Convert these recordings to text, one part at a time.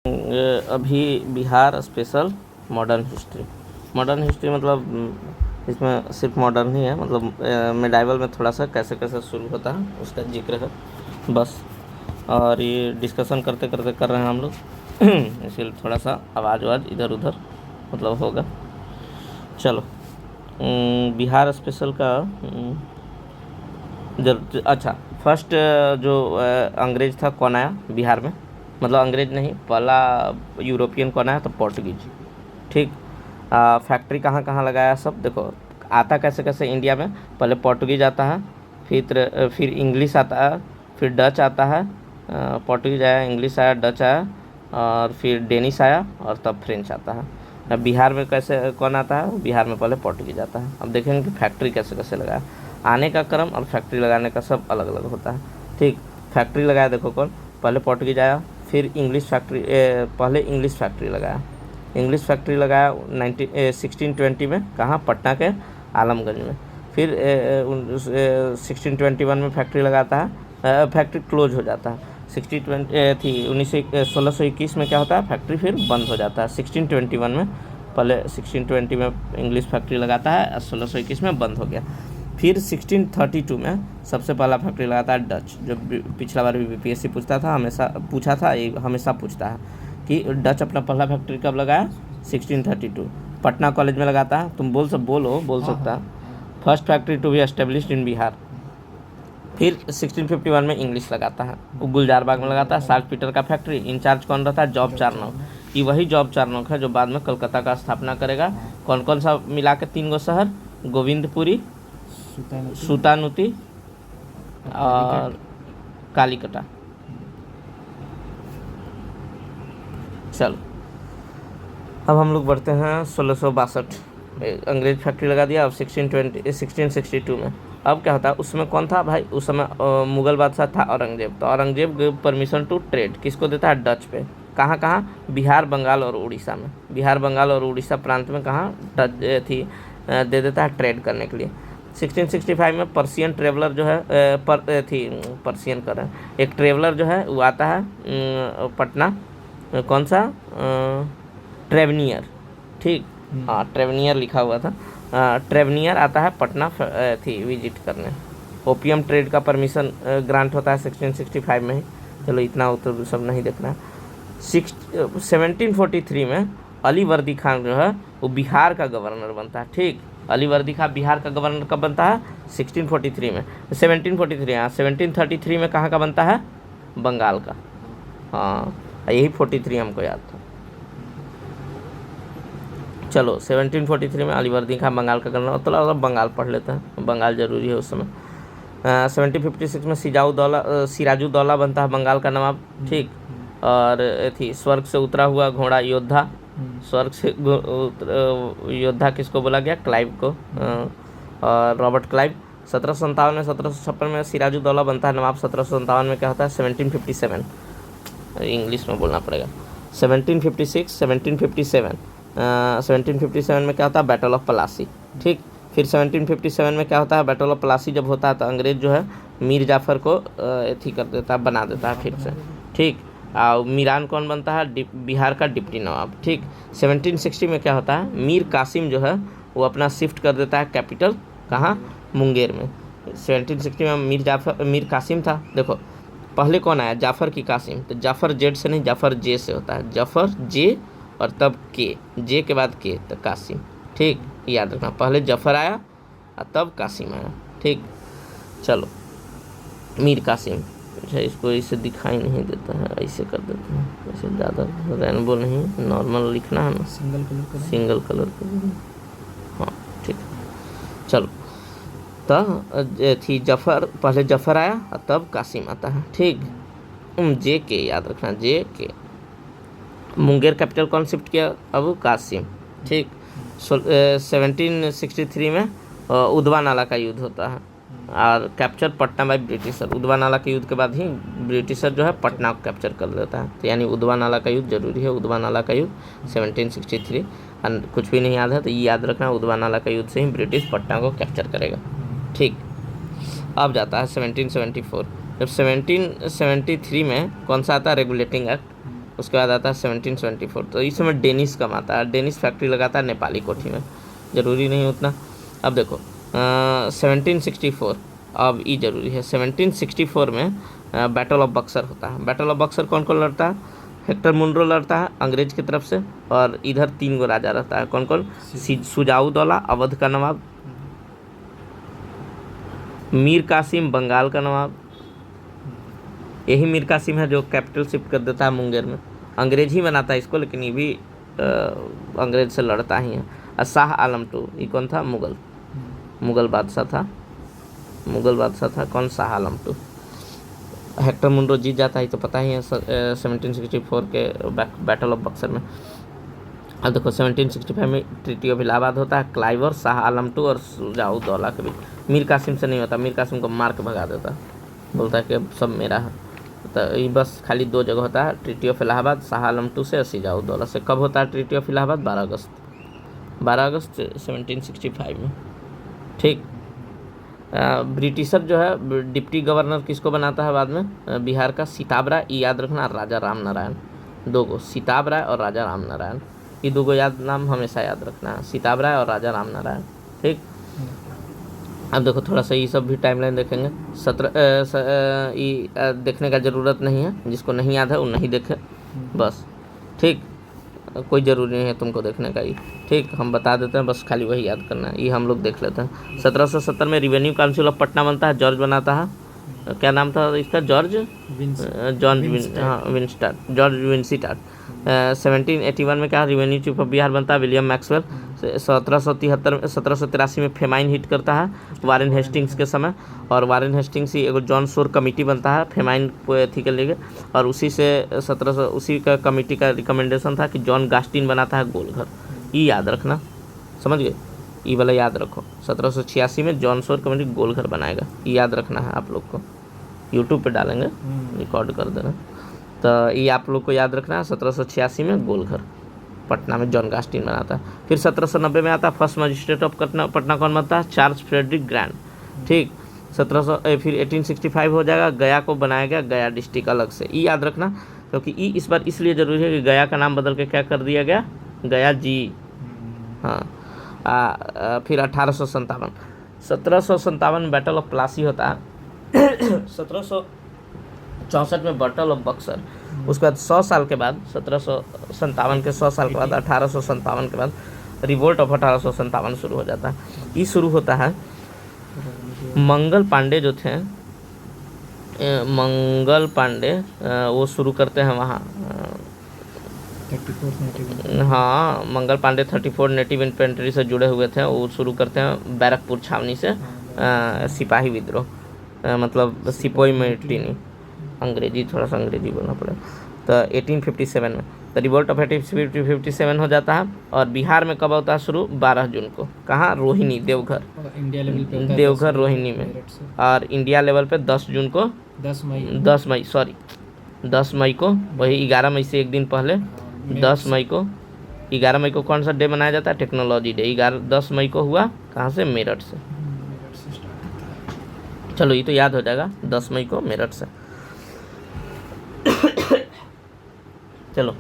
अभी Bihar special modern history. Modern history मतलब इसमें सिर्फ मॉडर्न ही है, मतलब मिडाइवल में थोड़ा सा कैसे कैसे शुरू होता है उसका जिक्र है बस। और ये डिस्कशन करते करते कर रहे हैं हम लोग इसीलिए थोड़ा सा आवाज़ वाज इधर उधर मतलब होगा। चलो, बिहार स्पेशल का अच्छा, फर्स्ट जो अंग्रेज था कौन आया बिहार में, मतलब अंग्रेज नहीं, पहला यूरोपियन कौन आया तो पोर्टुगीज। ठीक। फैक्ट्री कहाँ कहाँ लगाया सब देखो। आता कैसे कैसे इंडिया में, पहले पोर्टुगीज आता है, फिर इंग्लिश आता है, फिर डच आता है। पोर्टुगीज आया, इंग्लिश आया, डच आया, और फिर डेनिश आया, और तब फ्रेंच आता है। अब बिहार में कैसे कौन आता है, बिहार में पहले पोर्टुगीज आता है। अब देखेंगे कि फैक्ट्री कैसे कैसे लगाया। आने का क्रम और फैक्ट्री लगाने का सब अलग अलग होता है। ठीक। फैक्ट्री लगाया देखो कौन, पहले पोर्टुगीज आया, फिर इंग्लिश फैक्ट्री, पहले इंग्लिश फैक्ट्री लगाया। इंग्लिश फैक्ट्री लगाया 1620 में, कहाँ, पटना के आलमगंज में। फिर 1621 में फैक्ट्री लगाता है, फैक्ट्री क्लोज हो जाता है। 1621 में क्या होता है, फैक्ट्री फिर बंद हो जाता है 1621 में। पहले 1620 में इंग्लिश फैक्ट्री लगाता है और 1621 में बंद हो गया। फिर 1632 में सबसे पहला फैक्ट्री लगाता है डच, जो पिछला बार भी बीपीएससी पूछता था, हमेशा पूछा था, ये हमेशा पूछता है कि डच अपना पहला फैक्ट्री कब लगाया, 1632। पटना कॉलेज में लगाता है, तुम बोल सकता है। First factory to be established in Bihar. फिर 1651 में इंग्लिश लगाता है, वो गुलजार बाग में लगाता है, साल्ट पीटर का फैक्ट्री। इंचार्ज कौन रहता है, जॉब चार्नोक। ये वही जॉब चार्नोक है जो बाद में कलकत्ता का स्थापना करेगा। कौन कौन सा मिला के 3 शहर, गोविंदपुरी, सुतानुती और कालीकटा। चलो, अब हम लोग बढ़ते हैं 1662। अंग्रेज फैक्ट्री लगा दिया। अब 1662 में अब क्या होता है, उसमें कौन था भाई, उस समय मुगल बादशाह था औरंगजेब। तो Aurangzeb give permission to trade, किसको देता है, डच पे। कहाँ कहाँ, बिहार, बंगाल और उड़ीसा में। बिहार, बंगाल और उड़ीसा प्रांत में कहाँ डच थी, दे देता है ट्रेड करने के लिए। 1665 में पर्सियन ट्रेवलर जो है पर्सियन कर रहे हैं, एक ट्रेवलर जो है वो आता है पटना, कौन सा, ट्रेवनियर। ठीक। हाँ, ट्रेवनियर लिखा हुआ था। ट्रेवनियर आता है पटना विजिट करने। ओपियम ट्रेड का परमिशन ग्रांट होता है 1665 में ही। चलो, इतना उत्तर सब नहीं देखना है। 1743 में अली वर्दी खान जो है वो बिहार का गवर्नर बनता है। ठीक। अली वर्दी खान बिहार का गवर्नर कब बनता है, 1643 में। 1743, हाँ, 1733 में कहाँ का बनता है, बंगाल का। हाँ, यही 43 हमको याद था। चलो, 1743 में अली वर्दी खान बंगाल का गवर्नर, तो बंगाल पढ़ लेते हैं, बंगाल जरूरी है उस समय। 1756 में सिराजुद्दौला बनता है बंगाल का नवाब। ठीक। और थी स्वर्ग से उतरा हुआ घोड़ा योद्धा। स्वर्ग से योद्धा किसको बोला गया, क्लाइव को, और रॉबर्ट क्लाइव। 1757 में, 1756 में सिराजुद्दौला बनता है नवाब। 1757 में क्या होता है, 1757, इंग्लिश में बोलना पड़ेगा, 1757 में क्या होता है, बैटल ऑफ प्लासी। ठीक। फिर 1757 में क्या होता है, बैटल ऑफ प्लासी जब होता है तो अंग्रेज जो है मीर जाफर को एथी कर देता है, बना देता है फिर से। ठीक। और मीरान कौन बनता है, बिहार का डिप्टी नवाब। ठीक। 1760 में क्या होता है, मीर कासिम जो है वो अपना शिफ्ट कर देता है कैपिटल, कहाँ, मुंगेर में। 1760 में मीर कासिम था। देखो, पहले कौन आया, जाफ़र की कासिम। तो जाफ़र जेड से नहीं, जाफ़र जे से होता है, जाफ़र जे और तब के, जे के बाद के, तो कासिम। ठीक, याद रखना, पहले जाफ़र आया और तब कासिम आया। ठीक। चलो, मीर कासिम। अच्छा, इसको इसे दिखाई नहीं देता है, ऐसे कर देते हैं, ऐसे ज़्यादा रेनबो नहीं, नॉर्मल लिखना है ना, सिंगल कलर कर। हाँ, ठीक। चलो, तो थी जफ़र, पहले जफ़र आया और तब कासिम आता है। ठीक। जे के याद रखना, जे के। मुंगेर कैपिटल कौन शिफ्ट किया, अब कासिम। ठीक। 1763 में उधवा नाला का युद्ध होता है और capture Patna by britisher. Udhwa Nala के युद्ध के बाद ही ब्रिटिशर जो है पटना को कैप्चर कर लेता है। तो यानी उधवा नाला का युद्ध जरूरी है, उधवा नाला का युद्ध 1763। कुछ भी नहीं याद है तो ये याद रखना, उधवा नाला का युद्ध से ही ब्रिटिश पटना को कैप्चर करेगा। ठीक। अब जाता है 1774। जब 1773 में कौन सा आता है, रेगुलेटिंग एक्ट। उसके बाद आता है 1774। तो इस समय डेनिस कम आता है, डेनिस फैक्ट्री लगाता है नेपाली कोठी में, ज़रूरी नहीं उतना। अब देखो 1764, अब ये जरूरी है। 1764 में बैटल ऑफ बक्सर होता है। बैटल ऑफ बक्सर कौन कौन लड़ता है? हेक्टर मुनरो लड़ता है अंग्रेज की तरफ से, और इधर 3 गो राजा रहता है। कौन कौन? सुजाउदौला अवध का नवाब, मीर कासिम बंगाल का नवाब, यही मीर कासिम है जो कैपिटल शिफ्ट कर देता है मुंगेर में। अंग्रेज ही बनाता है इसको, लेकिन ये भी अंग्रेज से लड़ता ही है। और शाह आलम टू, ये कौन था? मुगल बादशाह था, मुगल बादशाह था कौन? Shah Alam to. Hector Munro जीत जाता है, तो पता ही है 1764 के बैटल ऑफ बक्सर में। अब देखो 1765 में ट्रीटी ऑफ इलाहाबाद होता है, क्लाइव और शाह आलम टू और सुजाउदौला के बीच। मीर कासिम से नहीं होता, मीर कासिम को मार के भगा देता, बोलता है कि अब सब मेरा है। तो ये बस खाली 2 जगह होता है, treaty of Allahabad Shah Alam two से और सुजाउदौला से। कब होता है ट्रीटी ऑफ इलाहाबाद? 12 अगस्त 1765 में। ठीक। ब्रिटिशर जो है डिप्टी गवर्नर किसको बनाता है बाद में? बिहार का सिताब राय, याद रखना, राजा राम नारायण। 2 गो, सिताब राय और राजा राम नारायण, ये 2 गो नाम हमेशा याद रखना है, सिताब राय और राजा राम नारायण। ठीक। अब देखो थोड़ा सा ये सब भी टाइमलाइन देखेंगे। ये देखने का ज़रूरत नहीं है, जिसको नहीं याद है वो नहीं देखे बस। ठीक, कोई ज़रूरी नहीं है तुमको देखने का ये। ठीक, हम बता देते हैं, बस खाली वही याद करना है, ये हम लोग देख लेते हैं। 1770 में रिवेन्यू काउंसिल ऑफ पटना बनता है, जॉर्ज बनाता है। क्या नाम था इसका? जॉर्ज विंस्टाट। 1781 में क्या रिवेन्यू चीफ ऑफ बिहार बनता है? William Maxwell. 1783 में फेमाइन हिट करता है वारेन हेस्टिंग्स के समय, और वारेन हेस्टिंग्स ही एगो जॉन शोर कमेटी बनता है फेमाइन थी के लिए, और उसी से 1700 उसी का कमेटी का रिकमेंडेशन था कि जॉन गास्टिन बनाता है गोलघर। ये याद रखना, समझ गए? ये वाला याद रखो। 1786 में जॉन शोर कमेटी गोलघर बनाएगा, ये याद रखना है आप लोग को। यूट्यूब पे डालेंगे, रिकॉर्ड कर देना। तो ये आप लोग को याद रखना है, 1786 में गोलघर पटना में जॉन गास्टिन बनाता है। फिर 1790 में आता है फर्स्ट मजिस्ट्रेट ऑफ पटना कौन बनता है? Charles Frederick Grand. ठीक। 1700 फिर 1865 हो जाएगा, गया को बनाया गया गया डिस्ट्रिक्ट अलग से। ये याद रखना, क्योंकि ये इस बार इसलिए ज़रूरी है कि गया का नाम बदल के क्या कर दिया गया? गया जी। हाँ। फिर 1857 1757 में बैटल ऑफ प्लासी होता है। 1764 में बैटल ऑफ बक्सर। उसके बाद 100 साल के बाद 1757 के 100 साल के बाद 1857 के बाद रिवोल्ट ऑफ 1857 शुरू हो जाता है। ये शुरू होता है मंगल पांडे जो थे, मंगल पांडे वो शुरू करते हैं वहाँ। हाँ, मंगल पांडे 34 नेटिव इन्फेंट्री से जुड़े हुए थे, वो शुरू करते हैं बैरकपुर छावनी से सिपाही विद्रोह, मतलब सिपोही मिलिट्री, अंग्रेजी थोड़ा सा अंग्रेजी बोलना पड़ेगा। तो 1857 में तो रिवोल्ट ऑफ 1857 हो जाता है। और बिहार में कब होता है शुरू? 12 जून को। कहाँ? रोहिणी, देवघर। देवघर रोहिणी में। और इंडिया लेवल पे 10 जून को, 10 मई को, वही 11 मई से एक दिन पहले 10 मई को। 11 मई को कौन सा डे मनाया जाता है? Technology day. 10 मई को हुआ कहाँ से? मेरठ से। चलो ये तो याद हो जाएगा, 10 मई को मेरठ से। चलो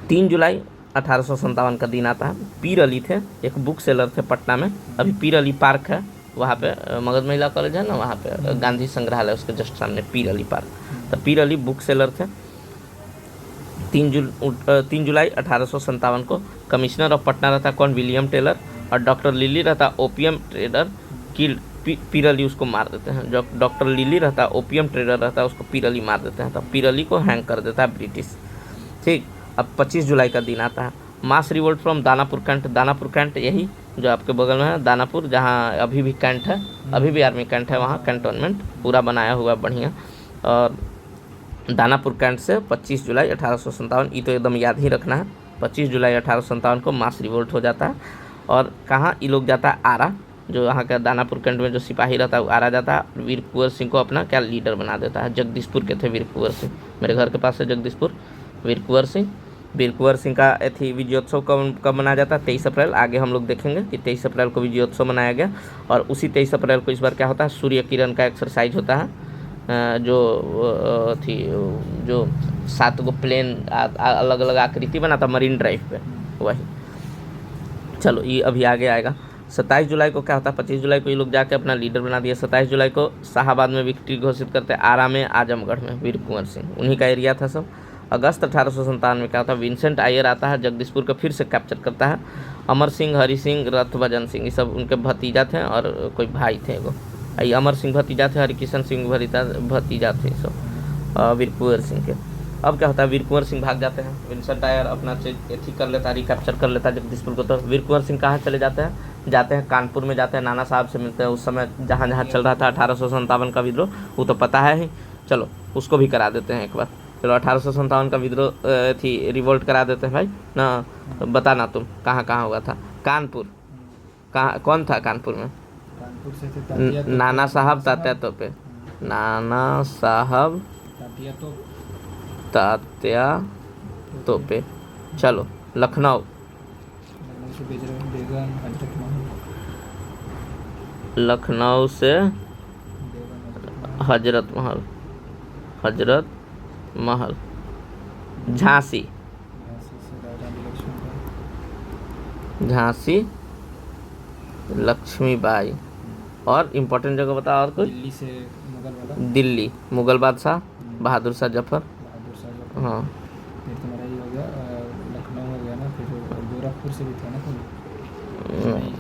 3 जुलाई 1857 का दिन आता है। पीर अली थे, एक बुक सेलर थे पटना में। अभी पीर अली पार्क है वहाँ पे, मगध महिला कॉलेज है ना, वहाँ पे गांधी संग्रहालय उसके जस्ट सामने पीर अली पार्क। तो पीर अली बुक सेलर थे। 3 जुलाई 1857 को कमिश्नर ऑफ पटना रहता कौन? William Taylor. और डॉक्टर लिली रहता opium trader killed. Pir Ali उसको मार देते हैं। जो डॉक्टर लिली रहता है ओपियम ट्रेडर रहता है, उसको पीर अली मार देते हैं। तो पीर अली को हैंग कर देता है ब्रिटिश। ठीक। अब 25 जुलाई का दिन आता है। Mass revolt from Danapur cantt. Danapur cantt यही जो आपके बगल में है, दानापुर, जहाँ अभी भी कैंट है, अभी भी आर्मी कैंट है वहाँ, कैंटोनमेंट पूरा बनाया हुआ बढ़िया। और दानापुर कैंट से 25 जुलाई 1857, ये तो एकदम याद ही रखना है। 25 जुलाई 1857 को मास रिवोल्ट हो जाता है। और कहाँ ये लोग जाता है? आरा। जो यहाँ का दानापुर कैंट में जो सिपाही रहता है वो आरा जाता है। वीर कुंवर सिंह को अपना क्या लीडर बना देता है। जगदीशपुर के थे वीर कुंवर सिंह, मेरे घर के पास है जगदीशपुर। वीर कुंवर सिंह का अथी विजयोत्सव कब मनाया जाता है? 23 अप्रैल। आगे हम लोग देखेंगे कि 23 अप्रैल को विजयोत्सव मनाया गया। और उसी 23 अप्रैल को इस बार क्या होता है? सूर्य किरण का एक्सरसाइज होता है। जो थी, जो 7 गो प्लेन अलग अलग आकृति बना था मरीन ड्राइव पे, वही। चलो ये अभी आगे आएगा। 27 जुलाई को क्या होता है, 25 जुलाई को ये लोग जाके अपना लीडर बना दिया। 27 जुलाई को शाहाबाद में विक्ट्री घोषित करते हैं, आरा में, आजमगढ़ में, वीर कुंवर सिंह उन्हीं का एरिया था सब। अगस्त 1857 में क्या होता है, विंसेंट आयर आता है, जगदीशपुर को फिर से कैप्चर करता है। अमर सिंह, हरि सिंह, रथभजन सिंह, ये सब उनके भतीजा थे और कोई भाई थे एगो। ये अमर सिंह भतीजा थे, हरिकिशन सिंह भतीजा थे सब वीर कुंवर सिंह के। अब क्या होता है, वीर कुंवर सिंह भाग जाते हैं, विंसेंट आयर अपना एथी कर लेता है, रिकैप्चर कर लेता है जगदीशपुर को। तो वीर कुंवर सिंह कहाँ चले जाते हैं कानपुर में जाते हैं, नाना साहब से मिलते हैं। उस समय जहाँ जहाँ चल रहा था 1857 का विद्रोह, वो तो पता है ही, चलो उसको भी करा देते हैं एक बार। चलो 1857 का विद्रोह थी, रिवोल्ट करा देते हैं भाई ना। बताना तुम कहाँ कहाँ हुआ था। कानपुर, कहाँ कौन था कानपुर में? कानपुर से थे नाना साहब तात्या तोपे, नाना साहब तात्या तोपे। चलो लखनऊ, लखनऊ से हजरत महल, हजरत महल। झांसी, झांसी लक्ष्मीबाई। और इम्पोर्टेंट जगह बताओ और कुछ। दिल्ली से मुगल वाला, दिल्ली मुगल बादशाह बहादुर शाह जफर। हाँ फिर तुम्हारा ये हो गया लखनऊ हो गया ना, फिर गोरखपुर से भी था ना कोई,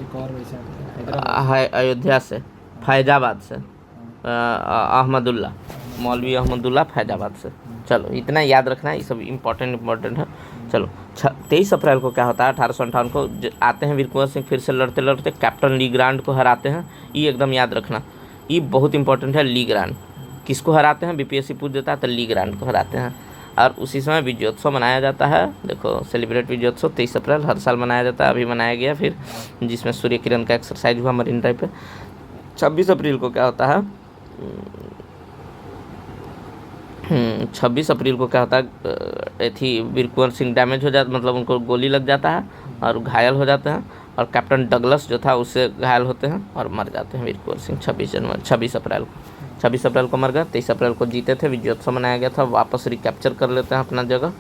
एक और वैसा हैदराबाद, अयोध्या से, फैजाबाद से अहमदुल्ला, मौलवी अहमदुल्ला फैजाबाद से। चलो इतना याद रखना है, ये सब इम्पोर्टेंट है। चलो 23 अप्रैल को क्या होता है, 1858 को आते हैं वीर कुंवर सिंह, फिर से लड़ते लड़ते कैप्टन ली ग्रांड को हराते हैं। ये एकदम याद रखना, ये बहुत इंपॉर्टेंट है। ली ग्रांड किसको हराते हैं, बीपीएससी पूछ देता है, तो ली ग्रांड को हराते हैं। और उसी समय विजयोत्सव मनाया जाता है। देखो सेलिब्रेट विजयोत्सव 23 अप्रैल हर साल मनाया जाता है, अभी मनाया गया फिर, जिसमें सूर्य किरण का एक्सरसाइज हुआ मरीन ड्राइव पे। 26 अप्रैल को क्या होता है, 26 अप्रैल को क्या होता है, थी वीर कुंवर सिंह डैमेज हो जाता, मतलब उनको गोली लग जाता है और घायल हो जाते हैं, और कैप्टन डगलस जो था उससे घायल होते हैं और मर जाते हैं वीर कुंवर सिंह 26 अप्रैल को। 26 अप्रैल को मर गए, 23 अप्रैल को जीते थे, विजयोत्सव मनाया गया था, वापस रिकैप्चर कर लेते हैं अपना जगह।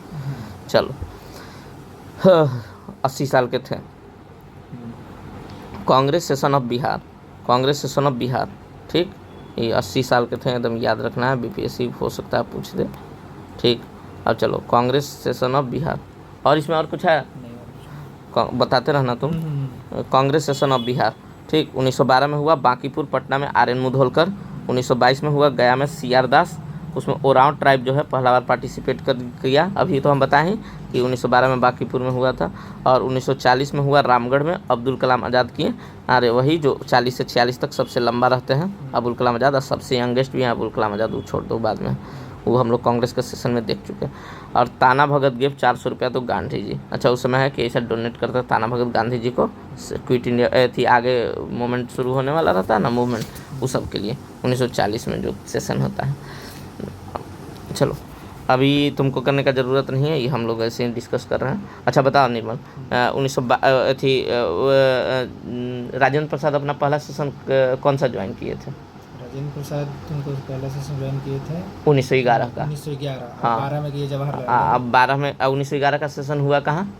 चलो 80 साल के थे। Congress session of Bihar, Congress session of Bihar, ठीक, ये 80 साल के थे, एकदम याद रखना है, बीपीएससी हो सकता है पूछ दे, ठीक। अब चलो कांग्रेस सेशन ऑफ बिहार, और इसमें और कुछ है बताते रहना तुम। कांग्रेस सेशन ऑफ बिहार, ठीक, 1912 में हुआ बांकीपुर पटना में आर एन मुधोलकर, 1922 में हुआ गया में सी आर दास, उसमें ओरांव ट्राइब जो है पहला बार पार्टिसिपेट कर किया। अभी तो हम बताएं कि 1912 में बांकीपुर में हुआ था, और 1940 में हुआ रामगढ़ में, अब्दुल कलाम आज़ाद किए। अरे वही जो 40 से 46 तक सबसे लंबा रहते हैं अबुल कलाम आज़ाद, और सबसे यंगेस्ट भी हैं अबुल कलाम आज़ाद, वो छोड़ दो बाद में, वो हम लोग कांग्रेस के सेशन में देख चुके हैं। और ताना भगत गिफ्ट 400 रुपया तो गांधी जी, अच्छा उस समय है कि ऐसा डोनेट करता ताना भगत गांधी जी को, क्विट इंडिया थी, आगे मूवमेंट शुरू होने वाला रहता है ना मूवमेंट, वो सब के लिए 1940 में जो सेशन होता है। चलो अभी तुमको करने का ज़रूरत नहीं है, ये हम लोग ऐसे ही डिस्कस कर रहे हैं। अच्छा बताओ निर्मल, 1900 थी राजेंद्र प्रसाद अपना पहला सेशन कौन सा ज्वाइन किए थे? राजेंद्र प्रसाद तुमको पहला सेशन ज्वाइन किए थे 1911 का। 1911, हाँ 12 में किए जवाहरलाल। अब 12 में, 1911 का सेशन हुआ कहाँ?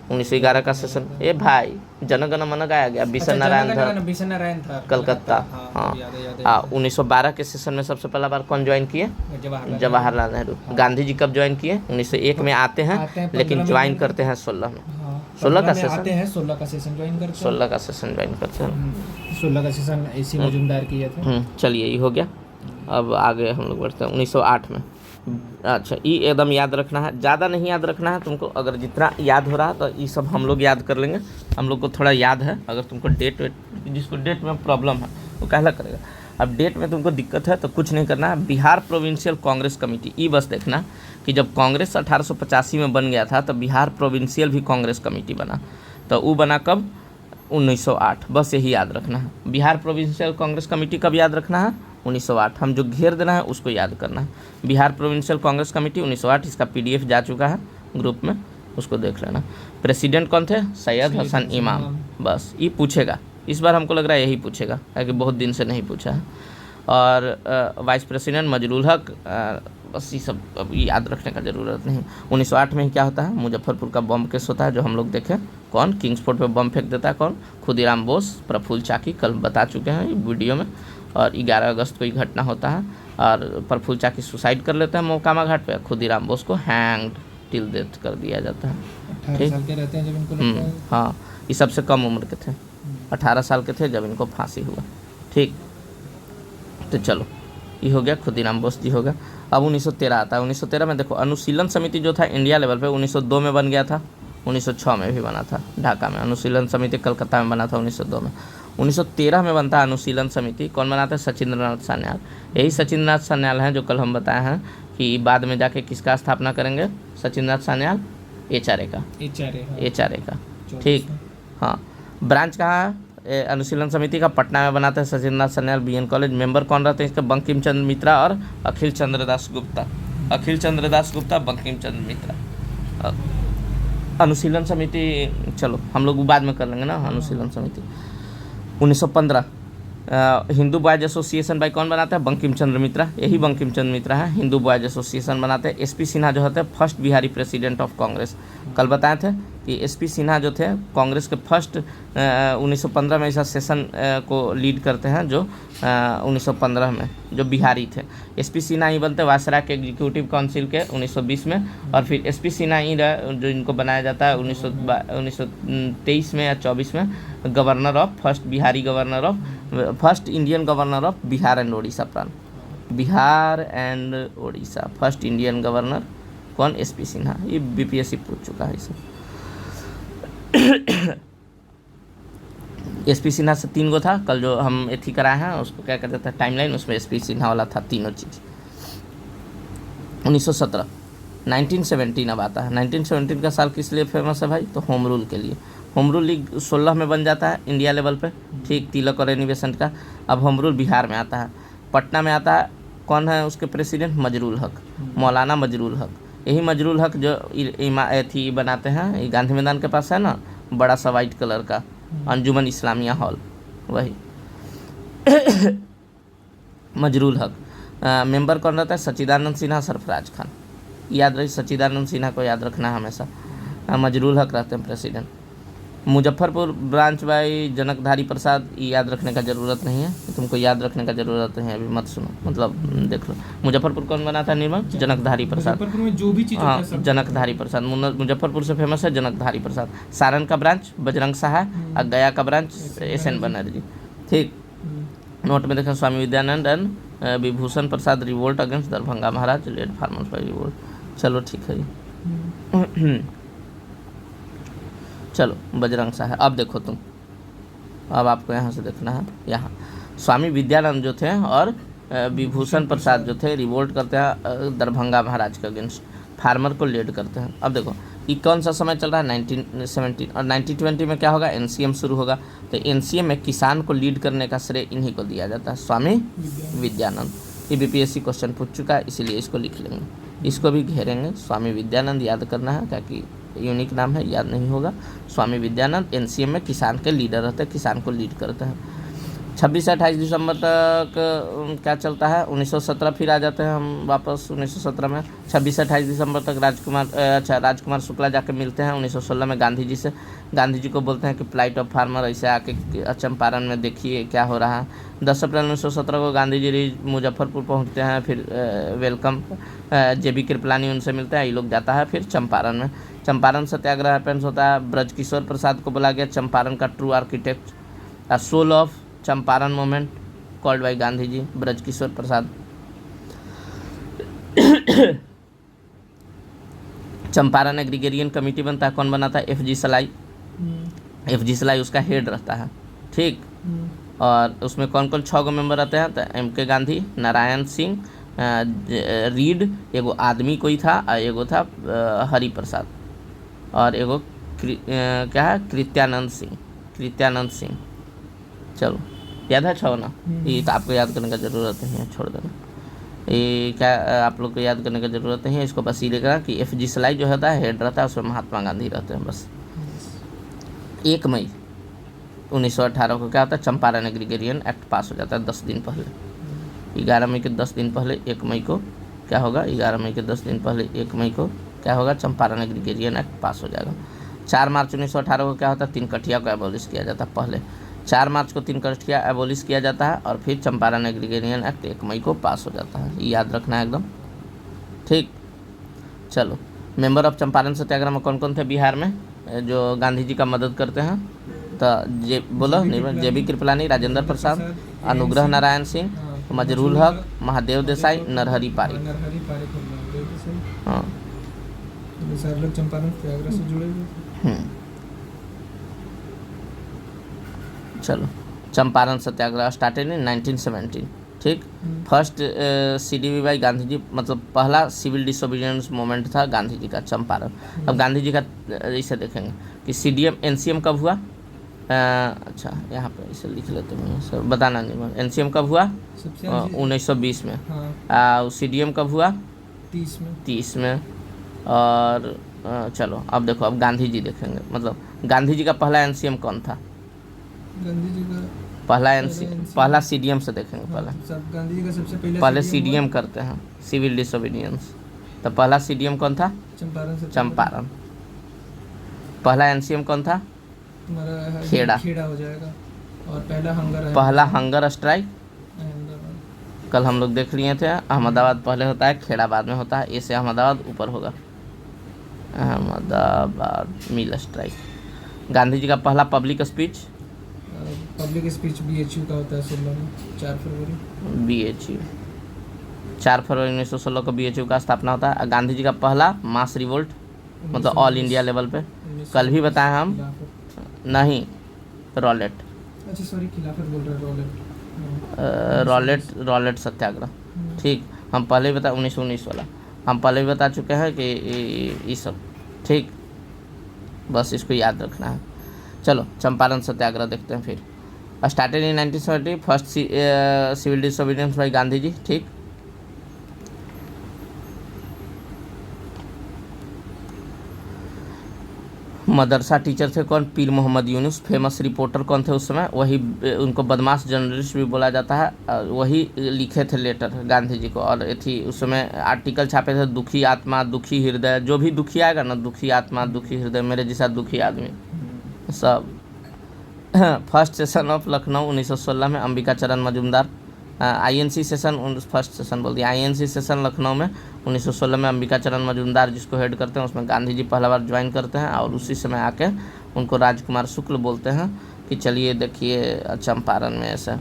1911 का सेशन, ए भाई जनगण मन गाया गया, बिशन नारायण था कलकत्ता। हाँ 1912 के सेशन में सबसे पहला बार कौन ज्वाइन किए? जवाहरलाल नेहरू। गांधी जी कब ज्वाइन किए? 1901 में आते हैं, लेकिन ज्वाइन करते हैं 16 में। 16 का सेशन, 16 का सेशन ज्वाइन करते हैं, 16 का सेशन ज्वाइन करते हैं, 16 का सेशन एसी मजूमदार किए थे। चलिए ये हो गया। अब आगे हम लोग बढ़ते हैं 1908 में। अच्छा ये एकदम याद रखना है, ज़्यादा नहीं याद रखना है तुमको, अगर जितना याद हो रहा है तो ये सब हम लोग याद कर लेंगे, हम लोग को थोड़ा याद है। अगर तुमको डेट वेट, जिसको डेट में प्रॉब्लम है वो कहला करेगा। अब डेट में तुमको दिक्कत है तो कुछ नहीं करना है, बिहार प्रोविंशियल कांग्रेस कमेटी, ये बस देखना कि जब कांग्रेस 1885 में बन गया था तो बिहार प्रोविंशियल भी कांग्रेस कमेटी बना, तो वो बना कब? 1908, बस यही याद रखना है। बिहार प्रोविंशियल कांग्रेस कमेटी कब याद रखना है? 1908, हम जो घेर देना है उसको याद करना है। बिहार प्रोविंशियल कांग्रेस कमेटी 1908, इसका पीडीएफ जा चुका है ग्रुप में, उसको देख लेना। प्रेसिडेंट कौन थे? सैयद हसन इमाम। बस ये पूछेगा इस बार, हमको लग रहा है यही पूछेगा, क्योंकि बहुत दिन से नहीं पूछा है। और वाइस प्रेसिडेंट मजरूल हक, बस ये सब अब याद रखने का ज़रूरत नहीं। 1908 में ही क्या होता है, मुजफ्फरपुर का बम केस होता है जो हम लोग देखें। कौन किंग्सफोर्ड पे बम फेंक देता है, कौन, खुदीराम बोस, प्रफुल्ल चाकी, कल बता चुके हैं वीडियो में। और 11 अगस्त को ये घटना होता है और प्रफुल्ल चाकी सुसाइड कर लेते हैं मोकामा घाट पे, खुदीराम बोस को हैंग्ड टिल डेथ कर दिया जाता है। 18 साल के रहते हैं जब इनको लगता है। हाँ, ये सबसे कम उम्र के थे, 18 साल के थे जब इनको फांसी हुआ। ठीक, तो चलो ये हो गया, खुदीराम बोस जी हो गया। अब 1913 आता है। 1913 में देखो अनुशीलन समिति जो था इंडिया लेवल पे 1902 में बन गया था, 1906 में भी बना था ढाका में। अनुशीलन समिति कलकत्ता में बना था 1902 में। 1913 में बनता है अनुशीलन समिति। कौन बनाता है, सचिंद्रनाथ सान्याल। यही सचिंद्रनाथ सान्याल हैं जो कल हम बताए हैं कि बाद में जाके किसका स्थापना करेंगे, सचिंद्रनाथ सान्याल, HRA का, HRA का। ठीक, हाँ। ब्रांच कहाँ है अनुशीलन समिति का, पटना में बनाते हैं Sachindranath Sanyal BN college. Member कौन रहते हैं इसके, बंकिम चंद्र मित्रा और अखिल चंद्र दास गुप्ता। अखिल चंद्र दास गुप्ता, बंकिम चंद्र मित्रा। अनुशीलन समिति चलो हम लोग बाद में कर लेंगे ना। अनुशीलन समिति 1915 हिंदू बॉयज एसोसिएशन बाई कौन बनाता है, बंकिम चंद्र मित्रा। यही बंकिम चंद्र मित्रा है, हिंदू बॉयज एसोसिएशन बनाते हैं। SP सिन्हा जो होते हैं first Bihari president of Congress. कल बताए थे कि SP सिन्हा जो थे कांग्रेस के फर्स्ट 1915 में ऐसा सेशन को लीड करते हैं जो 1915 में जो बिहारी थे। SP सिन्हा ही बनते वायसराय के एग्जीक्यूटिव काउंसिल के 1920 में। और फिर SP सिन्हा ही जो इनको बनाया जाता है 1923 में या 24 में governor of, first Bihari governor of, first Indian governor of Bihar and Orissa प्रांत। Bihar and Orissa first Indian governor कौन, SP सिन्हा। ये BPSC पूछ चुका है इसे। SP सिन्हा से 3 गो था, कल जो हम एथी कराए हैं उसको क्या कहते थे टाइमलाइन, उसमें SP सिन्हा वाला था तीनों चीज़। 1917 1917 अब आता है। 1917 का साल किस लिए फेमस है भाई, तो होम रूल के लिए। होम रूल लीग 16 में बन जाता है इंडिया लेवल पे। ठीक, तिलक और एनी बेसेंट का। अब होम रूल बिहार में आता है, पटना में आता है। कौन है उसके प्रेसिडेंट, मजरूल हक, मौलाना मजरूल हक। यही मजरूल हक जो थी बनाते हैं, ये गांधी मैदान के पास है ना, बड़ा सा वाइट कलर का अंजुमन इस्लामिया हॉल, वही मजरूल हक। मेंबर कौन रहता है, सच्चिदानंद सिन्हा, सरफराज खान। याद रही, सच्चिदानंद सिन्हा को याद रखना है हमेशा। मजरूल हक रहते हैं प्रेसिडेंट। मुजफ्फरपुर ब्रांच बाई जनकधारी प्रसाद, ये याद रखने का ज़रूरत नहीं है, तुमको याद रखने का ज़रूरत नहीं है, अभी मत सुनो, मतलब देख लो। मुजफ्फरपुर कौन बना था निर्मल, जनकधारी प्रसाद। मुजफ्फरपुर में जो भी चीज़ हाँ, जनकधारी प्रसाद। मुजफ्फरपुर से फेमस है जनकधारी प्रसाद। सारण का ब्रांच बजरंग सहाय और गया का ब्रांच SN बनर्जी। ठीक, नोट में देखें, Swami Vidyanand and Vibhushan Prasad revolt against Darbhanga Maharaj, led farmers by revolt. चलो ठीक है, चलो बजरंग सहाय। अब देखो तुम, अब आपको यहाँ से देखना है, यहाँ स्वामी विद्यानंद जो थे और विभूषण प्रसाद जो थे रिवोल्ट करते हैं दरभंगा महाराज के अगेंस्ट, फार्मर को लीड करते हैं। अब देखो ये कौन सा समय चल रहा है, 1917 और 1920 में क्या होगा, NCM शुरू होगा। तो NCM में किसान को लीड करने का श्रेय इन्हीं को दिया जाता है, स्वामी विद्यानंद। ये BPSC क्वेश्चन पूछ चुका है, इसीलिए इसको लिख लेंगे, इसको भी घेरेंगे। स्वामी विद्यानंद याद करना है, ताकि यूनिक नाम है, याद नहीं होगा। स्वामी विद्यानंद NCM में किसान के लीडर रहते हैं, किसान को लीड करते हैं। 26 से 28 दिसंबर तक क्या चलता है, 1917 फिर आ जाते हैं हम वापस 1917 में। 26 से 28 दिसंबर तक राजकुमार शुक्ला जाके मिलते हैं 1916 में गांधी जी से। गांधी जी को बोलते हैं कि प्लाइट ऑफ फार्मर, ऐसे आके चंपारण में देखिए क्या हो रहा है। 10 अप्रैल 1917 को गांधी जी मुजफ्फरपुर पहुंचते हैं, फिर वेलकम JB कृपलानी उनसे मिलते हैं, ये लोग जाता है फिर चंपारण में। चंपारण सत्याग्रह हैपेंस होता है, ब्रजकिशोर प्रसाद को बुला गया चंपारण का true architect, soul of Champaran movement called by Gandhi ji, Brajkishore Prasad. Champaran agrarian committee बनता है, कौन बनाता है, FG सलाई। FG सलाई उसका हेड रहता है, ठीक। और उसमें कौन कौन 6 मेंबर रहते हैं, तो MK गांधी, नारायण सिंह, रीड, एगो आदमी कोई था, एगो था हरि प्रसाद, और एगो क्या है, कृत्यानंद सिंह। चलो याद है 6 ना, ये तो आपको याद करने का ज़रूरत नहीं है, छोड़ देना। ये क्या आप लोग को याद करने की ज़रूरत नहीं है, इसको बस ये लिखना कि FG सलाई जो होता है हेड रहता है, उसमें महात्मा गांधी रहते हैं बस। 1 मई 1918 को क्या होता है, चंपारण एग्रीगेरियन एक्ट पास हो जाता है 10 दिन पहले। 11 मई के 10 दिन पहले 1 मई को क्या होगा, 11 मई के 10 दिन पहले 1 मई को क्या होगा, चंपारण एग्रीगेरियन एक्ट पास हो जाएगा। 4 मार्च 1918 को क्या होता है, 3 कठिया को एबॉलिश किया जाता है। पहले 4 मार्च को 3 कठिया एबॉलिश किया जाता है और फिर चंपारण एग्रीगेरियन एक्ट 1 मई को पास हो जाता है। ये याद रखना है एकदम, ठीक। चलो, मेंबर ऑफ चंपारण सत्याग्रह में कौन कौन थे बिहार में जो गांधी जी का मदद करते हैं? तो बोलो JB कृपलानी, राजेंद्र प्रसाद, अनुग्रह नारायण सिंह, मजरूल हक, महादेव देसाई, नरहरि पारिक। नरहरि पारिक हो गया, महादेव देसाई। हाँ, ये सारे लोग चंपारण सत्याग्रह से जुड़े हुए थे। चलो, चंपारण सत्याग्रह स्टार्टेड इन 1917, ठीक। फर्स्ट CDV गांधी जी, मतलब पहला सिविल डिसोबीडियंस मूवमेंट था गांधी जी का चंपारण। अब गांधी जी का इसे देखेंगे कि CDM NCM कब हुआ। अच्छा, यहाँ पे इसे लिख लेते हैं सर, बताना नहीं। NCM कब हुआ? 1920 में। हाँ। CDM कब हुआ? 30 में। और चलो अब देखो, अब गांधी जी देखेंगे, मतलब गांधी जी का पहला NCM कौन था? गांधी जी का पहला CDM से देखेंगे। गांधी जी का सबसे पहले CDM करते हैं, सिविल डिसोबीडियंस। तो पहला CDM कौन था? चंपारण। पहला NCM कौन था? तुम्हारा खेड़ा हो जाएगा। और पहला हंगर स्ट्राइक कल हम लोग देख लिए थे। अहमदाबाद पहले होता है, खेड़ा बाद में होता है। ऐसे अहमदाबाद ऊपर होगा, अहमदाबाद मिल स्ट्राइक। गांधी जी का पहला पब्लिक स्पीच BHU का होता है 16 में, 4 फरवरी। BHU 4 फरवरी 1916 को BHU का स्थापना होता है। गांधी जी का पहला मास रिवोल्ट, मतलब ऑल इंडिया लेवल पे, कल भी बताया हम। नहीं, रॉलेट। अच्छा सॉरी, खिलाफत बोल रहे हैं, रॉलेट सत्याग्रह, ठीक। हम पहले भी बता 1919 वाला हम पहले भी बता चुके हैं कि ये सब, ठीक। बस इसको याद रखना है। चलो, चंपारण सत्याग्रह देखते हैं फिर। Started in 1970, first civil disobedience by Gandhi ji, ठीक। मदरसा टीचर थे कौन? पीर मोहम्मद यूनुस। फेमस रिपोर्टर कौन थे उस समय? वही, उनको बदमाश जर्नलिस्ट भी बोला जाता है। वही लिखे थे लेटर गांधी जी को, और थी उस समय आर्टिकल छापे थे, दुखी आत्मा दुखी हृदय। जो भी दुखी आएगा ना, दुखी आत्मा दुखी हृदय, मेरे जैसा दुखी आदमी सब। फर्स्ट सेशन ऑफ लखनऊ 1916 में अंबिका चरण Majumdar. INC session, first session बोल दिया। INC सेशन लखनऊ में 1916 में अंबिका चरण मजूमदार जिसको हेड करते हैं, उसमें गांधी जी पहला बार ज्वाइन करते हैं। और उसी समय आके उनको राजकुमार शुक्ल बोलते हैं कि चलिए देखिए चंपारण में ऐसा।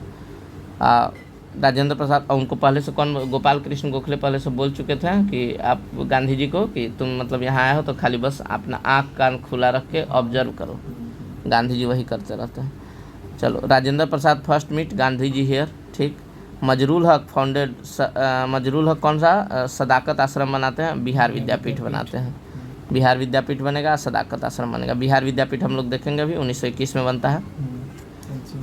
राजेंद्र प्रसाद, उनको पहले से कौन, गोपाल कृष्ण गोखले पहले से बोल चुके थे कि आप गांधी जी को कि तुम मतलब यहाँ आए हो तो खाली बस अपना आँख कान खुला रख के ऑब्जर्व करो। गांधी जी वही करते रहते हैं। चलो, Rajendra Prasad first meet Gandhi ji hair, ठीक। मजरूल हक फाउंडेड, मजरूल हक कौन सा? सदाकत आश्रम बनाते हैं, बिहार विद्यापीठ बनाते हैं। बिहार विद्यापीठ बनेगा, सदाकत आश्रम बनेगा। बिहार विद्यापीठ हम लोग देखेंगे अभी 1921 में बनता है।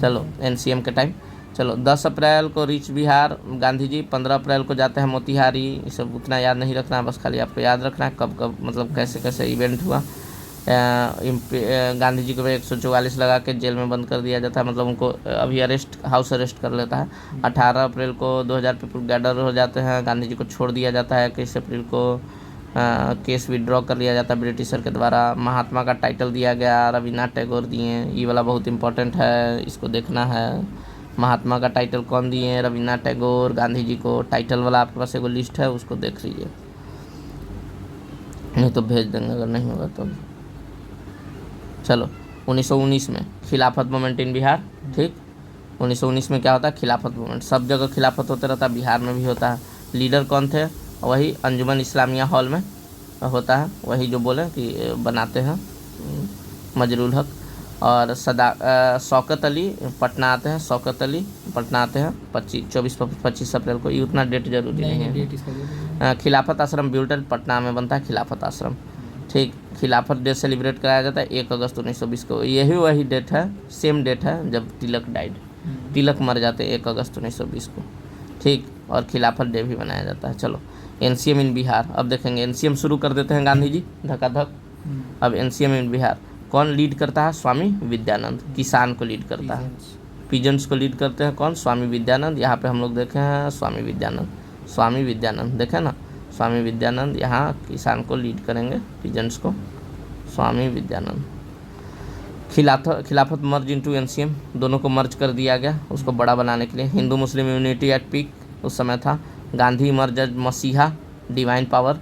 चलो, NCM के टाइम। चलो, 10 अप्रैल को रीच बिहार गांधी जी, 15 अप्रैल को जाते हैं मोतिहारी। ये सब उतना याद नहीं रखना है, बस खाली आपको याद रखना है कब कब, मतलब कैसे कैसे इवेंट हुआ। गांधी जी को 144 लगा के जेल में बंद कर दिया जाता है, मतलब उनको अभी हाउस अरेस्ट कर लेता है। 18 अप्रैल को 2000 पीपल गैदर हो जाते हैं, गांधी जी को छोड़ दिया जाता है। 21 अप्रैल को केस विड्रॉ कर लिया जाता है ब्रिटिशर के द्वारा। महात्मा का टाइटल दिया गया, रविन्द्रनाथ टैगोर दिए। ये वाला बहुत इंपॉर्टेंट है, इसको देखना है। महात्मा का टाइटल कौन दिए? रविन्द्रनाथ टैगोर गांधी जी को। टाइटल वाला आपके पास एक लिस्ट है, उसको देख लीजिए, नहीं तो भेज देंगे अगर नहीं होगा तो। चलो, 1919 में खिलाफत मूवमेंट इन बिहार, ठीक। 1919 में क्या होता है? खिलाफत मूवमेंट। सब जगह खिलाफत होते रहता है, बिहार में भी होता है। लीडर कौन थे? वही अंजुमन इस्लामिया हॉल में होता है, वही जो बोले कि बनाते हैं, मजरूल हक। और शौकत अली पटना आते हैं, 24-25 अप्रैल को। ये उतना डेट जरूरी नहीं है। खिलाफत आश्रम ब्यूटन पटना में बनता है, खिलाफत आश्रम, ठीक। खिलाफत डे सेलिब्रेट कराया जाता है 1 अगस्त 1920 को। यही वही डेट है, सेम डेट है जब तिलक डाइड, तिलक मर जाते 1 अगस्त 1920 को, ठीक। और खिलाफत डे भी मनाया जाता है। चलो, NCM इन बिहार अब देखेंगे। NCM शुरू कर देते हैं गांधी जी धकाधक। अब NCM इन बिहार कौन लीड करता है? स्वामी विद्यानंद। किसान को लीड करता है, पीजेंट्स को लीड करते हैं कौन? स्वामी विद्यानंद। यहाँ पे हम लोग देखे हैं स्वामी विद्यानंद देखे ना, स्वामी विद्यानंद यहाँ किसान को लीड करेंगे, पीजेंट्स को, स्वामी विद्यानंद। खिलाफत मर्ज इनटू एनसीएम, दोनों को मर्ज कर दिया गया उसको बड़ा बनाने के लिए। Hindu Muslim unity at peak उस समय था। गांधी मर्ज एज मसीहा, डिवाइन पावर।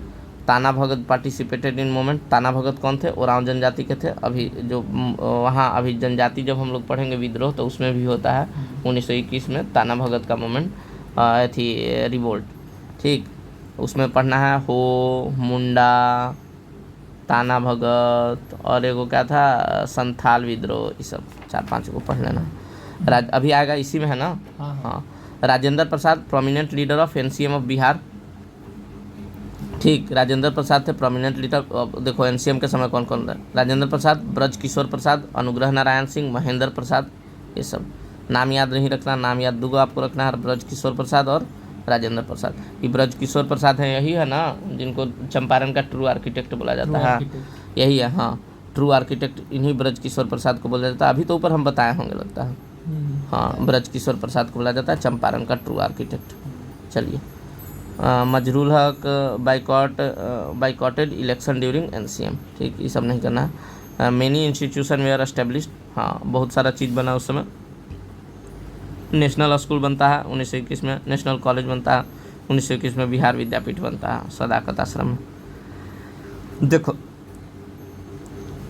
ताना भगत पार्टिसिपेटेड इन मूवमेंट। ताना भगत कौन थे? ओरांव जनजाति के थे। अभी जो वहाँ अभी जनजाति जब हम लोग पढ़ेंगे विद्रोह तो उसमें भी होता है 1921 में ताना भगत का मूवमेंट थी, रिवोल्ट, ठीक। उसमें पढ़ना है हो, मुंडा, ताना भगत और एगो क्या था संथाल विद्रोह, ये सब 4-5 को पढ़ लेना। अभी आएगा इसी में है ना। हाँ। Rajendra Prasad prominent leader of NCM of Bihar, ठीक। राजेंद्र प्रसाद थे प्रोमिनेंट लीडर। देखो एनसीएम के समय कौन कौन था? राजेंद्र प्रसाद, ब्रज किशोर प्रसाद, अनुग्रह नारायण सिंह, महेंद्र प्रसाद, ये सब नाम याद नहीं रखना, नाम याद दूगो आपको रखना है, ब्रज किशोर प्रसाद और राजेंद्र प्रसाद। ये ब्रज किशोर प्रसाद है, यही है ना जिनको चंपारण का ट्रू आर्किटेक्ट बोला जाता है, यही है। हाँ, ट्रू आर्किटेक्ट इन्हीं ब्रज किशोर प्रसाद को बोला जाता है। अभी तो ऊपर हम बताए होंगे लगता है। हाँ, ब्रज किशोर प्रसाद को बोला जाता है चंपारण का ट्रू आर्किटेक्ट। चलिए, मजरूल हक बाइकॉटेड इलेक्शन ड्यूरिंग एनसीएम, ठीक, ये सब नहीं करना है। मेनी इंस्टीट्यूशन वेयर एस्टेब्लिश्ड, हाँ बहुत सारा चीज़ बना उस समय। नेशनल स्कूल बनता है 1921 में, नेशनल कॉलेज बनता है 1921 में, बिहार विद्यापीठ बनता है सदाकत आश्रम में। देखो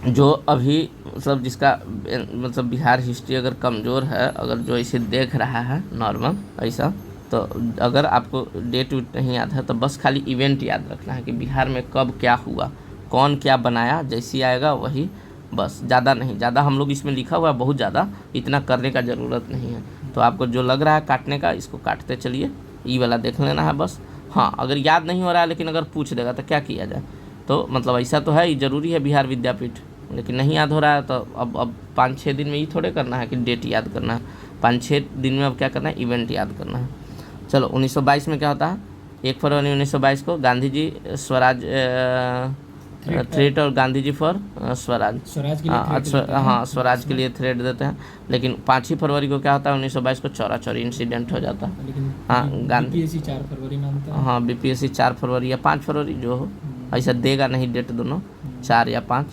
जो अभी मतलब जिसका मतलब बिहार हिस्ट्री अगर कमज़ोर है, अगर जो इसे देख रहा है नॉर्मल ऐसा, तो अगर आपको डेट वेट नहीं याद है तो बस खाली इवेंट याद रखना है कि बिहार में कब क्या हुआ, कौन क्या बनाया, जैसी आएगा वही, बस ज़्यादा नहीं। ज़्यादा हम लोग इसमें लिखा हुआ है बहुत ज़्यादा, इतना करने का ज़रूरत नहीं है। तो आपको जो लग रहा है काटने का, इसको काटते चलिए, ई वाला देख लेना है बस। हाँ, अगर याद नहीं हो रहा है लेकिन अगर पूछ देगा तो क्या किया जाए, तो मतलब ऐसा तो है ही, ज़रूरी है बिहार विद्यापीठ, लेकिन नहीं याद हो रहा है तो अब 5-6 दिन में ये थोड़े करना है कि डेट याद करना है, 5-6 दिन में अब क्या करना है, इवेंट याद करना है। चलो 1922 में क्या होता है? 1 फरवरी 1922 को गांधी जी स्वराज थ्रेट और गांधी जी फॉर स्वराज, हाँ स्वराज के लिए थ्रेट देते हैं। लेकिन 5 ही फरवरी को क्या होता है 1922 को? चौरी इंसिडेंट हो जाता है। हाँ, गांधी बीपीएससी 4 फरवरी मानता है। हाँ, बीपीएससी 4 फरवरी या 5 फरवरी जो हो, ऐसा देगा नहीं डेट दोनों, 4 या 5,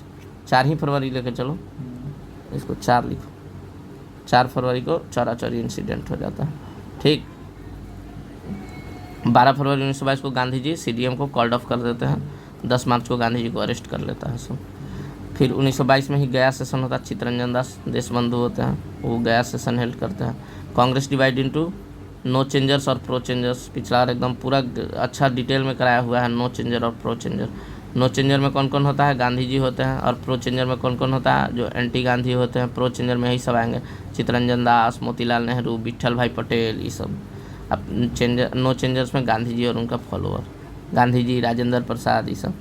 4 ही फरवरी लेके चलो, इसको 4 लिखो। 4 फरवरी को चौरी इंसिडेंट हो जाता है, ठीक। 12 फरवरी 1922 को गांधी जी सीडीएम को कॉल्ड ऑफ कर देते हैं। 10 मार्च को गांधी जी को अरेस्ट कर लेता है सब। फिर 1922 में ही गया सेशन होता है, चित्तरंजन दास देशबंधु होते हैं, वो गया सेशन हेल्ड करते हैं। Congress divide into no changers और प्रो चेंजर्स, पिछला एकदम पूरा अच्छा डिटेल में कराया हुआ है, नो चेंजर और प्रो चेंजर। नो चेंजर में कौन कौन होता है? गांधी जी होते हैं। और प्रो चेंजर में कौन कौन होता है? जो एंटी गांधी होते हैं। प्रो चेंजर में यही सब आएंगे, चित्तरंजन दास, मोतीलाल नेहरू, विट्ठल भाई पटेल, ये सब। अब नो चेंजर्स में गांधी जी और उनका फॉलोअर, गांधी जी, राजेंद्र प्रसाद, ये सब।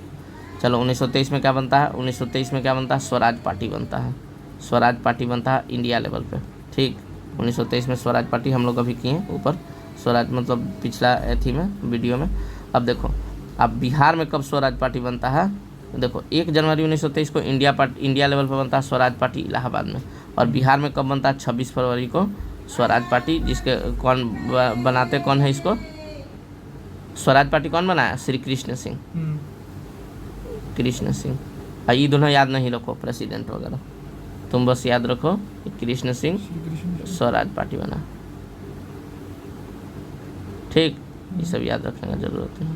चलो 1923 में क्या बनता है? 1923 में क्या बनता है? स्वराज पार्टी बनता है। स्वराज पार्टी बनता है इंडिया लेवल पे, ठीक। 1923 में स्वराज पार्टी हम लोग अभी किए ऊपर, स्वराज मतलब पिछला एथी में वीडियो में। अब देखो अब बिहार में कब स्वराज पार्टी बनता है? देखो 1 जनवरी 1923 को इंडिया लेवल पर बनता है स्वराज पार्टी इलाहाबाद में। और बिहार में कब बनता है? 26 फरवरी को स्वराज पार्टी, जिसके कौन बनाते कौन है इसको? स्वराज पार्टी कौन बनाया? श्री कृष्ण सिंह, कृष्ण सिंह। ये दोनों याद नहीं रखो प्रेसिडेंट वगैरह, तुम बस याद रखो कि कृष्ण सिंह स्वराज पार्टी बना, ठीक। ये सब याद रखने का जरूरत है।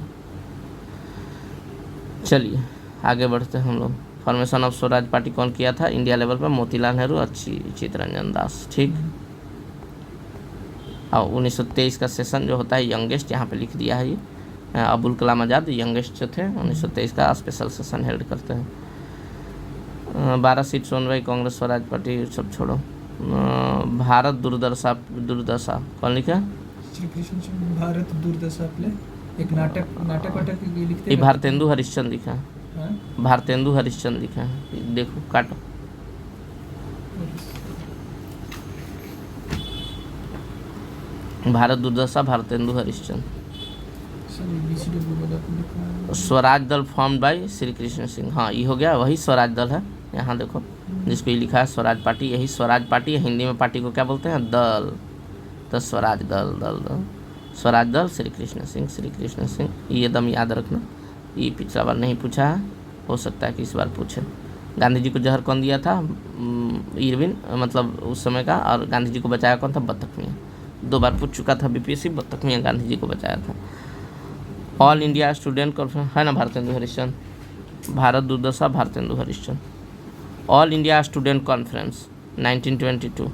चलिए आगे बढ़ते हैं हम लोग। फॉर्मेशन ऑफ स्वराज पार्टी कौन किया था इंडिया लेवल पर? मोतीलाल नेहरू और चित्तरंजन दास, ठीक। और 1923 का सेशन जो होता है यंगेस्ट, यहाँ पे लिख दिया है ये, अबुल कलाम आज़ाद यंगेस्ट जो थे 1923 का स्पेशल सेशन हेल्ड करते हैं। 12 सीट सोनवाई कांग्रेस स्वराज पार्टी, सब छोड़ो। भारत दुर्दशा कौन लिखा? श्री कृष्ण सिंह भारत दुर्दशा प्ले, एक नाटक लिखते ये भारतेंदु हरिश्चंद्र लिखा है, भारतेंदु हरिश्चंद्र लिखा है, देखो काटो। भारत दुर्दशा भारतेंदु हरिश्चंद्र। स्वराज दल फॉर्म्ड बाय श्री कृष्ण सिंह, हाँ ये हो गया, वही स्वराज दल है, यहाँ देखो जिसको ये लिखा है स्वराज पार्टी, यही स्वराज पार्टी है। हिंदी में पार्टी को क्या बोलते हैं? दल। तो स्वराज दल, दल दल, स्वराज दल, श्री कृष्ण सिंह, श्री कृष्ण सिंह। ये दम याद रखना, ये पिछला बार नहीं पूछा है, हो सकता है कि इस बार पूछे। गांधी जी को जहर कौन दिया था? इरविन, मतलब उस समय का। और गांधी जी को बचाया कौन था? बत्तख मियाँ। 2 बार पूछ चुका था बीपीएससी, बत्तख मियाँ गांधी जी को बचाया था। ऑल इंडिया स्टूडेंट कॉन्फ्रेंस है ना, Bharatendu Harishchandra. Bharat Durdasha, Bharatendu Harishchandra. All India student conference 1922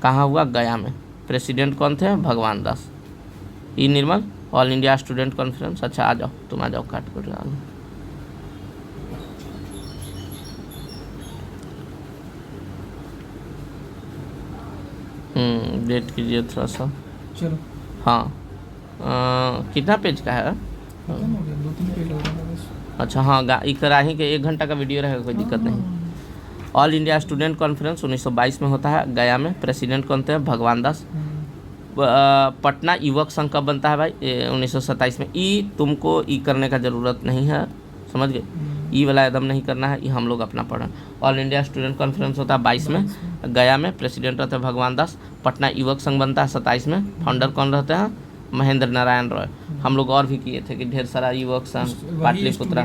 कहाँ हुआ? गया में। प्रेसिडेंट कौन थे? भगवान दास। ई Nirmal. All India student conference. अच्छा आ जाओ, तुम आ जाओ, काट कर डालो। डेट कीजिए थोड़ा सा। चलो हाँ, कितना पेज का है? खत्म हो गया, 2-3 पेज हो रहा बस। अच्छा हाँ, कराही के 1 घंटा का वीडियो रहेगा, कोई दिक्कत नहीं। ऑल इंडिया स्टूडेंट कॉन्फ्रेंस 1922 में होता है गया में। प्रेसिडेंट कौन थे? भगवान दास। पटना युवक संघ कब बनता है भाई? 1927 में। ई तुमको ई करने का ज़रूरत नहीं है, समझ गए? ई वाला एकदम नहीं करना है, ये हम लोग अपना पढ़ें। ऑल इंडिया स्टूडेंट कॉन्फ्रेंस होता है 22 में गया में। प्रेसिडेंट रहते हैं भगवान दास। पटना युवक संघ बनता है 27 में। फाउंडर कौन रहते हैं? महेंद्र नारायण रॉय। हम लोग और भी किए थे कि ढेर सारा युवक संघ, पाटलिपुत्रा।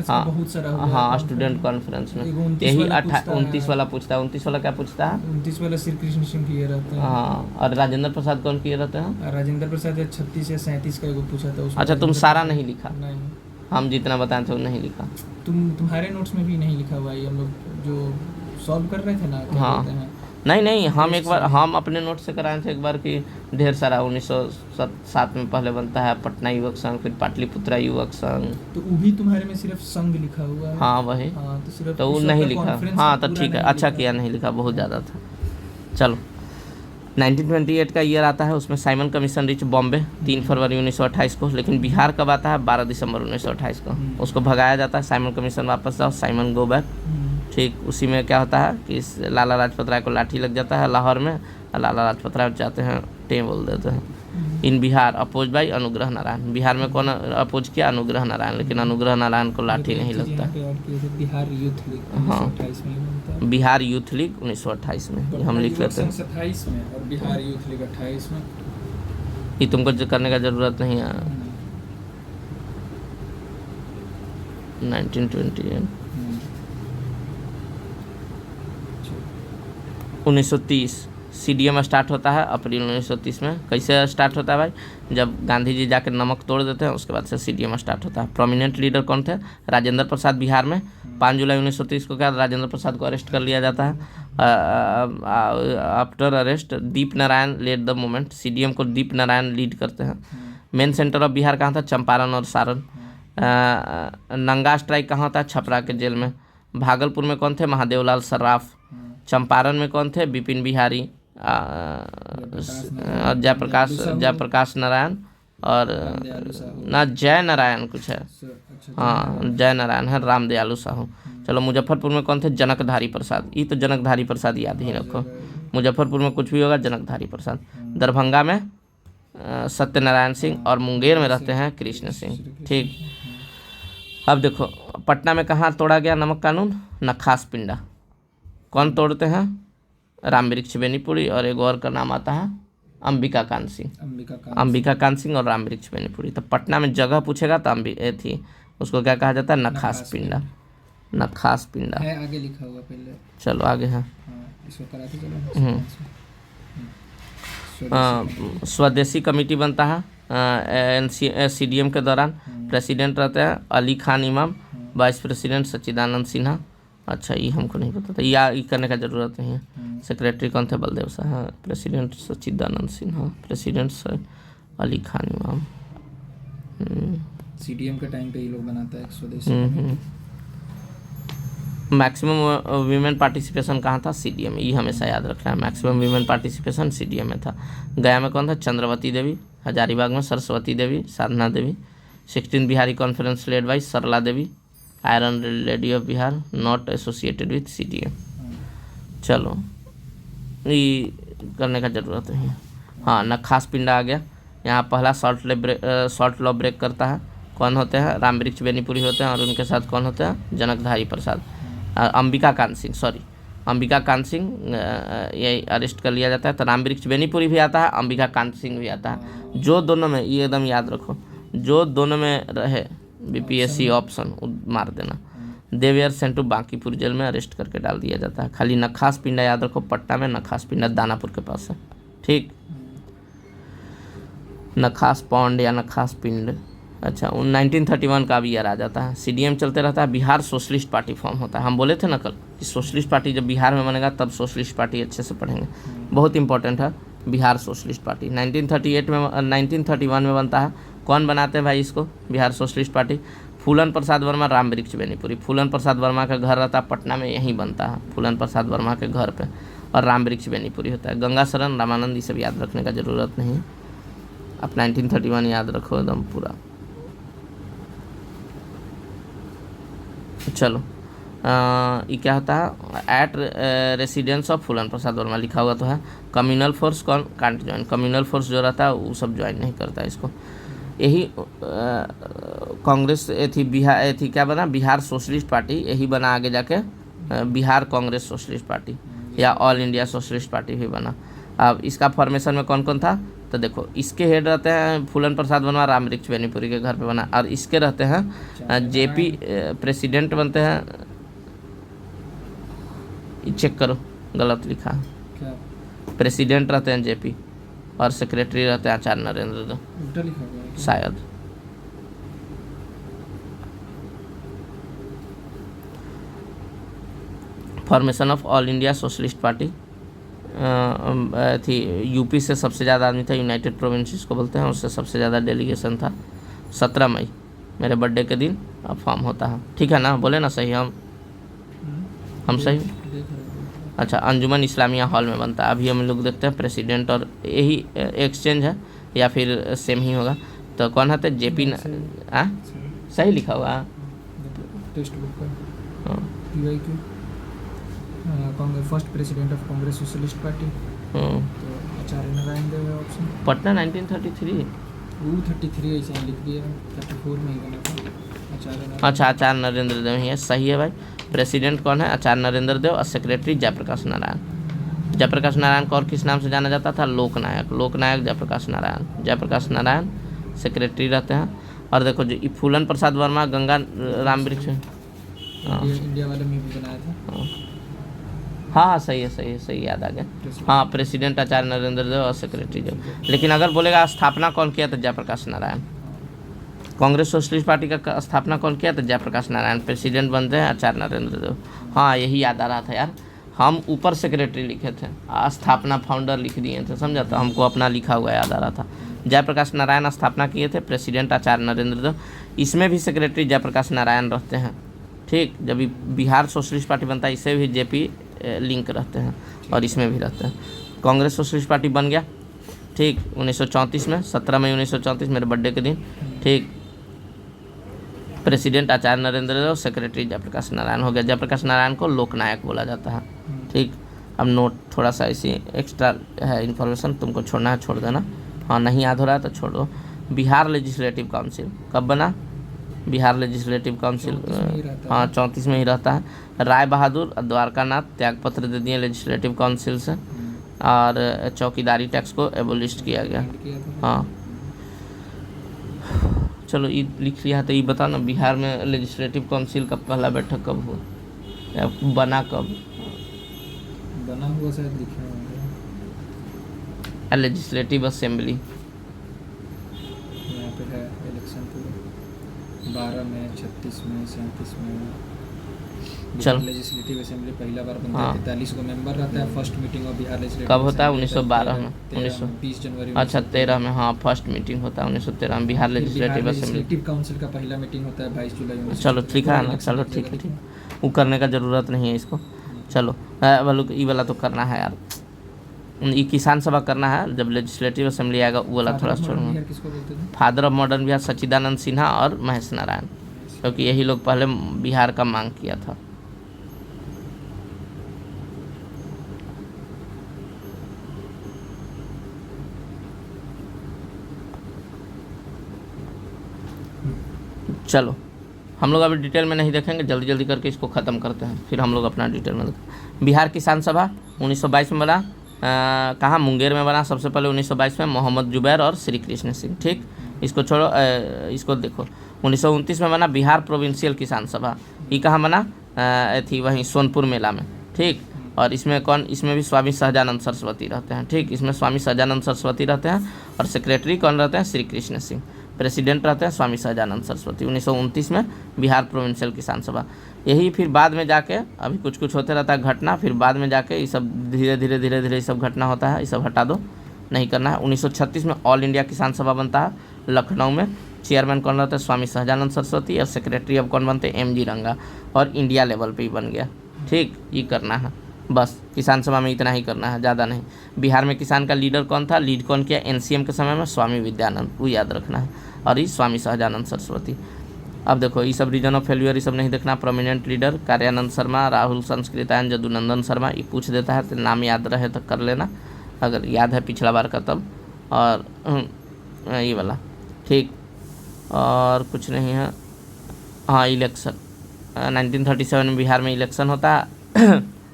हाँ बहुत सारा हुआ हाँ, स्टूडेंट कॉन्फ्रेंस में यही 29 वाला पूछता है। 29 वाला क्या पूछता है? 29 वाला श्री कृष्ण सिंह किए रहते हैं। हाँ, और राजेंद्र प्रसाद कौन किए रहते हैं? राजेंद्र प्रसाद 36 या 37 का एगो पूछा था उसमें। अच्छा, तुम सारा नहीं लिखा? नहीं, हम जितना बताए थे वो नहीं लिखा। तुम्हारे नोट्स में भी नहीं लिखा हुआ है। हम लोग जो सॉल्व कर रहे थे ना, क्या हाँ। बोलते हैं, नहीं, हम एक बार हम अपने नोट से कराए थे एक बार कि ढेर सारा 1907 में पहले बनता है पटना युवक संघ, फिर पाटलिपुत्रा युवक संघ। तो वो भी तुम्हारे में सिर्फ संघ लिखा हुआ है। हाँ वही। हाँ, तो सिर्फ तो वो इस नहीं वक्त लिखा। कॉन्फ्रेंस हाँ का तो पूरा ठीक है, नहीं अच्छा लिखा। किया नहीं लिखा, बहुत ज़्यादा था। चलो, 1928 का ईयर आता है, उसमें साइमन कमीशन रिच बॉम्बे 3 फरवरी 1928 को। लेकिन बिहार कब आता है? 12 दिसंबर 1928 को। उसको भगाया जाता है, साइमन कमीशन वापस जाओ, साइमन गो बैक। ठीक, उसी में क्या होता है कि लाला लाजपत राय को लाठी लग जाता है लाहौर में, और लाला लाजपत राय जाते हैं, टें बोल देते हैं। इन बिहार अपोज बाई अनुग्रह नारायण। बिहार में कौन अपोज किया? अनुग्रह नारायण। लेकिन अनुग्रह नारायण को लाठी नहीं लगता। बिहार यूथ लीग 1928 में बनता है। बिहार यूथ लीग 1928 में, ये हम लिख लेते हैं। 27 में और बिहार यूथ लीग 28 में। ये तुमको करने का ज़रूरत नहीं है। 1928 1930 CDM स्टार्ट होता है अप्रैल 1930 में। कैसे स्टार्ट होता है भाई? जब गांधी जी जाकर नमक तोड़ देते हैं, उसके बाद से CDM स्टार्ट होता है। प्रोमिनेंट लीडर कौन थे? राजेंद्र प्रसाद। बिहार में 5 जुलाई 1930 को क्या राजेंद्र प्रसाद को अरेस्ट कर लिया जाता है। After arrest Deep Narayan led the movement. CDM को दीप नारायण लीड करते हैं। मेन सेंटर ऑफ बिहार कहाँ था? चंपारण और सारण। नंगा स्ट्राइक कहाँ था? छपरा के जेल में। भागलपुर में कौन थे? महादेवलाल सर्राफ। चंपारण में कौन थे? बिपिन बिहारी, जयप्रकाश नारायण और ना जय नारायण कुछ है। हाँ, जय नारायण है, रामदयालु साहू। चलो, मुजफ्फरपुर में कौन थे? जनकधारी प्रसाद। ये तो जनकधारी प्रसाद याद ही रखो। मुजफ्फरपुर में कुछ भी होगा जनकधारी प्रसाद। दरभंगा में सत्यनारायण सिंह और मुंगेर में रहते हैं कृष्ण सिंह। ठीक, अब देखो पटना में कहाँ तोड़ा गया नमक कानून? नखास पिंडा। कौन तोड़ते हैं? रामवृक्ष बेनीपुरी, और एक और का नाम आता है अंबिका कांत सिंह। अंबिका कांत सिंह और रामवृक्ष बेनीपुरी। तो पटना में जगह पूछेगा तो थी, उसको क्या कहा जाता है? नखास पिंडा। नखास पिंडा है, आगे लिखा हुआ पहले। चलो आगे है। इसको कराते चलो। स्वदेशी कमेटी बनता है CDM के दौरान। प्रेसिडेंट रहते हैं अली खान इमाम, वाइस प्रेसिडेंट सच्चिदानंद सिन्हा। अच्छा, ये हमको नहीं पता था, या ये करने का ज़रूरत नहीं है। सेक्रेटरी कौन थे? बलदेव साहब। प्रेसिडेंट सच्चिदानंद सिन्हा, प्रेसिडेंट अली खान इमाम। CDM के टाइम पे ये लोग बनाता है स्वदेशी। मैक्सिमम वीमेन पार्टिसिपेशन कहाँ था? CDM। ये हमेशा याद रखना है, मैक्सिमम वीमेन पार्टिसिपेशन CDM में था। गया में कौन था? चंद्रवती देवी। हजारीबाग में Saraswati Devi, Sadhana Devi. 16 Bihari conference led by Sarla Devi. Iron lady of Bihar, not associated with CDM। चलो, ये करने का ज़रूरत नहीं है। हाँ, नखास पिंडा आ गया। यहाँ पहला शॉर्ट लॉ ब्रेक करता है। कौन होते हैं? रामवृक्ष बेनीपुरी होते हैं, और उनके साथ कौन होते हैं? जनकधारी प्रसाद। अंबिका कांत सिंह, सॉरी, अंबिका कांत सिंह ये अरेस्ट कर लिया जाता है। तो रामवृक्ष बेनीपुरी भी आता है, अंबिका कांत सिंह भी आता है। जो दोनों में, ये एकदम याद रखो, जो दोनों में रहे बीपीएससी ऑप्शन मार देना। देवयर सेंटू बांकीपुर जेल में अरेस्ट करके डाल दिया जाता है। खाली नखास पिंडा याद रखो, पटना में नखास पिंडा दानापुर के पास है, ठीक। नखास पौंड या नखास पिंड। अच्छा, 1931 का भी ईयर आ जाता है। सीडीएम चलते रहता है, बिहार सोशलिस्ट पार्टी फॉर्म होता है। हम बोले थे ना कल कि सोशलिस्ट पार्टी जब बिहार में बनेगा तब सोशलिस्ट पार्टी अच्छे से पढ़ेंगे, बहुत इंपॉर्टेंट है बिहार सोशलिस्ट पार्टी। 1931 में बनता है। कौन बनाते हैं भाई इसको, बिहार सोशलिस्ट पार्टी? फूलन प्रसाद वर्मा, रामवृक्ष बेनीपुरी। फूलन प्रसाद वर्मा का घर रहता है पटना में, यहीं बनता है फूलन प्रसाद वर्मा के घर पे, और रामवृक्ष बेनीपुरी होता है। गंगा शरण, रामानंद, ये सब याद रखने का ज़रूरत नहीं है, आप 1931 याद रखो एकदम पूरा। चलो, ये क्या होता है, एट रेसिडेंस ऑफ फूलन प्रसाद वर्मा लिखा हुआ तो है। कम्युनल फोर्स कौन कांट ज्वाइन, कम्युनल फोर्स जो रहता है वो सब ज्वाइन नहीं करता है इसको। यही कांग्रेस थी, बिहार थी, क्या बना, बिहार सोशलिस्ट पार्टी, यही बना आगे जाके बिहार कांग्रेस सोशलिस्ट पार्टी या ऑल इंडिया सोशलिस्ट पार्टी भी बना। अब इसका फॉर्मेशन में कौन कौन था, तो देखो इसके हेड रहते हैं फूलन प्रसाद वर्मा, रामवृक्ष बेनीपुरी के घर पे बना, और इसके रहते हैं जेपी, प्रेसिडेंट बनते हैं, चेक करो गलत लिखा है, क्या प्रेसिडेंट रहते हैं जेपी, और सेक्रेटरी रहते हैं आचार्य नरेंद्र देव, उल्टा लिखा हुआ है? शायद। Formation of all India socialist party थी। यूपी से सबसे ज़्यादा आदमी था, यूनाइटेड प्रोविंसेस को बोलते हैं, उससे सबसे ज़्यादा डेलीगेशन था। 17 मई मेरे बर्थडे के दिन अब फॉर्म होता है, ठीक है ना, बोले ना सही हम सही। देख रहे हैं। अच्छा, अंजुमन इस्लामिया हॉल में बनता है। अभी हम लोग देखते हैं प्रेसिडेंट, और यही एक्सचेंज है या फिर सेम ही होगा। तो कौन है, जेपी सही लिखा हुआ है। टेक्स्ट बुक का हाँ, PYQ, Congress first president of Congress socialist party, हाँ। तो आचार्य नारायण देव है ऑप्शन। पटना 1933। वो 33 ऐसे लिख दिया, 34 में ही बना था आचार्य नारायण। अच्छा, आचार्य नरेंद्र देव ही है, सही है भाई। प्रेसिडेंट कौन है, आचार्य नरेंद्र देव, और सेक्रेटरी जयप्रकाश नारायण। जयप्रकाश नारायण को और किस नाम से जाना जाता था, लोकनायक। लोकनायक जयप्रकाश नारायण, जयप्रकाश नारायण सेक्रेटरी रहते हैं। और देखो जो फूलन प्रसाद वर्मा, गंगा रामवृक्ष, हाँ इंडिया वाले में भी बनाया था। हाँ, सही है, सही है, सही याद आ गया। हाँ, प्रेसिडेंट आचार्य नरेंद्र देव और सेक्रेटरी देव। लेकिन अगर बोलेगा स्थापना कौन किया तो जयप्रकाश नारायण। कांग्रेस सोशलिस्ट पार्टी का स्थापना कौन किया तो जयप्रकाश नारायण। प्रेसिडेंट बनते हैं आचार्य नरेंद्र देव। हाँ, यही याद आ रहा था यार, हम ऊपर सेक्रेटरी लिखे थे, स्थापना फाउंडर लिख दिए थे, समझा, तो हमको अपना लिखा हुआ याद आ रहा था। जयप्रकाश नारायण स्थापना किए थे, प्रेसिडेंट आचार्य नरेंद्र देव। इसमें भी सेक्रेटरी जयप्रकाश नारायण रहते हैं, ठीक। जब बिहार सोशलिस्ट पार्टी बनता है इससे भी जेपी लिंक रहते हैं, और इसमें भी रहते हैं। कांग्रेस सोशलिस्ट पार्टी बन गया, ठीक, 1934 में, 17 मई 1934 मेरे बर्थडे के दिन, ठीक। प्रेसिडेंट आचार्य नरेंद्र देव, सेक्रेटरी जयप्रकाश नारायण हो गया। जयप्रकाश नारायण को लोकनायक बोला जाता है, ठीक। अब नोट थोड़ा सा ऐसी एक्स्ट्रा है इन्फॉर्मेशन, तुमको छोड़ना है छोड़ देना, हाँ नहीं याद हो रहा है तो छोड़ दो। बिहार लेजिस्लेटिव काउंसिल कब बना, बिहार लेजिस्लेटिव काउंसिल, हाँ 34 में ही रहता है। राय बहादुर द्वारकानाथ त्यागपत्र दे दिए लेजिस्लेटिव काउंसिल से, और चौकीदारी टैक्स को एबोलिस्ट किया गया। हाँ, चलो ये लिख लिया है, तो ये बताओ ना, बिहार में लेजिस्लेटिव काउंसिल का पहला बैठक कब हुआ या बना कब? बना हुआ शायद लिखा होगा, लेजिस्लेटिव असेंबली यहाँ पे है इलेक्शन पूरा 12 में, 36 में, 37 में। चलो। बिहार लेजिस्लेटिव असेंबली पहला बार बनता हाँ। है, 43 को मेंबर रहता है। First meeting of Bihar legislative कब होता है? असेंबली 1912 में, 20 जनवरी। अच्छा 13 में, हाँ फर्स्ट मीटिंग होता है 1913 में Bihar legislative assembly. Legislative council का पहला मीटिंग होता है 22 जुलाई 1913। चलो ठीक है ना, चलो ठीक है, ठीक, वो करने का ज़रूरत नहीं है इसको। चलो ये वाला तो करना है यार, ये किसान सभा करना है, जब लेजिस्लेटिव असेंबली आएगा वो वाला थोड़ा छोड़ूंगा। किसको बोलते थे? फादर ऑफ मॉडर्न बिहार सच्चिदानंद सिन्हा और महेश नारायण, क्योंकि यही लोग पहले बिहार का मांग किया था। चलो हम लोग अभी डिटेल में नहीं देखेंगे, जल्दी जल्दी करके इसको ख़त्म करते हैं, फिर हम लोग अपना डिटेल में देखें। बिहार किसान सभा 1922 में बना, कहाँ, मुंगेर में बना सबसे पहले 1922 में, मोहम्मद जुबैर और श्री कृष्ण सिंह। ठीक, इसको छोड़ो, इसको देखो 1929 में बना बिहार प्रोविंशियल किसान सभा। ये कहाँ बना, थी वहीं सोनपुर मेला में। ठीक, और इसमें कौन, इसमें भी स्वामी सहजानंद सरस्वती रहते हैं। ठीक, इसमें स्वामी सहजानंद सरस्वती रहते हैं और सेक्रेटरी कौन रहते हैं, श्री कृष्ण सिंह। प्रेसिडेंट रहते हैं स्वामी सहजानंद सरस्वती। 1929 में बिहार प्रोविंशियल किसान सभा। यही फिर बाद में जाके, अभी कुछ कुछ होते रहता है घटना, फिर बाद में जाके ये सब धीरे धीरे ये सब घटना होता है, ये सब हटा दो, नहीं करना है। 1936 में ऑल इंडिया किसान सभा बनता है लखनऊ में। चेयरमैन कौन रहता है, स्वामी सहजानंद सरस्वती, और सेक्रेटरी अब कौन बनते हैं, MG रंगा, और इंडिया लेवल पे ही बन गया। ठीक, ये करना है बस, किसान सभा में इतना ही करना है, ज़्यादा नहीं। बिहार में किसान का लीडर कौन था, लीड कौन किया NCM के समय में, स्वामी विद्यानंद, वो याद रखना है, और ये स्वामी सहजानंद सरस्वती। अब देखो ये सब रीजन ऑफ फेल्यूर, ये सब नहीं देखना। प्रोमिनेंट लीडर कार्यानंद शर्मा, राहुल संस्कृतायन, जदुनंदन शर्मा, ये पूछ देता है तो नाम याद रहे तो कर लेना, अगर याद है पिछला बार का तब। और ये वाला, ठीक, और कुछ नहीं है। हाँ, इलेक्शन 1937 में बिहार में इलेक्शन होता है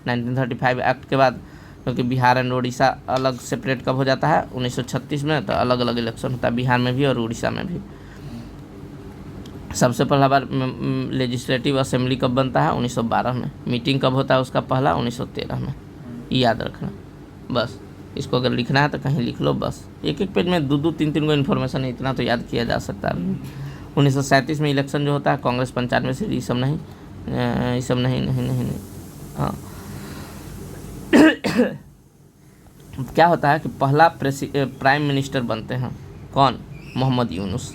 1935 एक्ट के बाद, क्योंकि बिहार एंड उड़ीसा अलग सेपरेट कब हो जाता है, 1936 में, तो अलग अलग इलेक्शन होता है बिहार में भी और उड़ीसा में भी। सबसे पहला बार लेजिस्लेटिव असेंबली कब बनता है, 1912 में। मीटिंग कब होता है उसका पहला, 1913 में। ये याद रखना बस, इसको अगर लिखना है तो कहीं लिख लो बस, एक एक पेज में 2-2-3-3 को इन्फॉर्मेशन है, इतना तो याद किया जा सकता है। 1937 में इलेक्शन जो होता है, कांग्रेस 95 से, ये सब नहीं, ये सब नहीं नहीं नहीं नहीं। हाँ क्या होता है कि पहला प्राइम मिनिस्टर बनते हैं कौन, मोहम्मद यूनुस।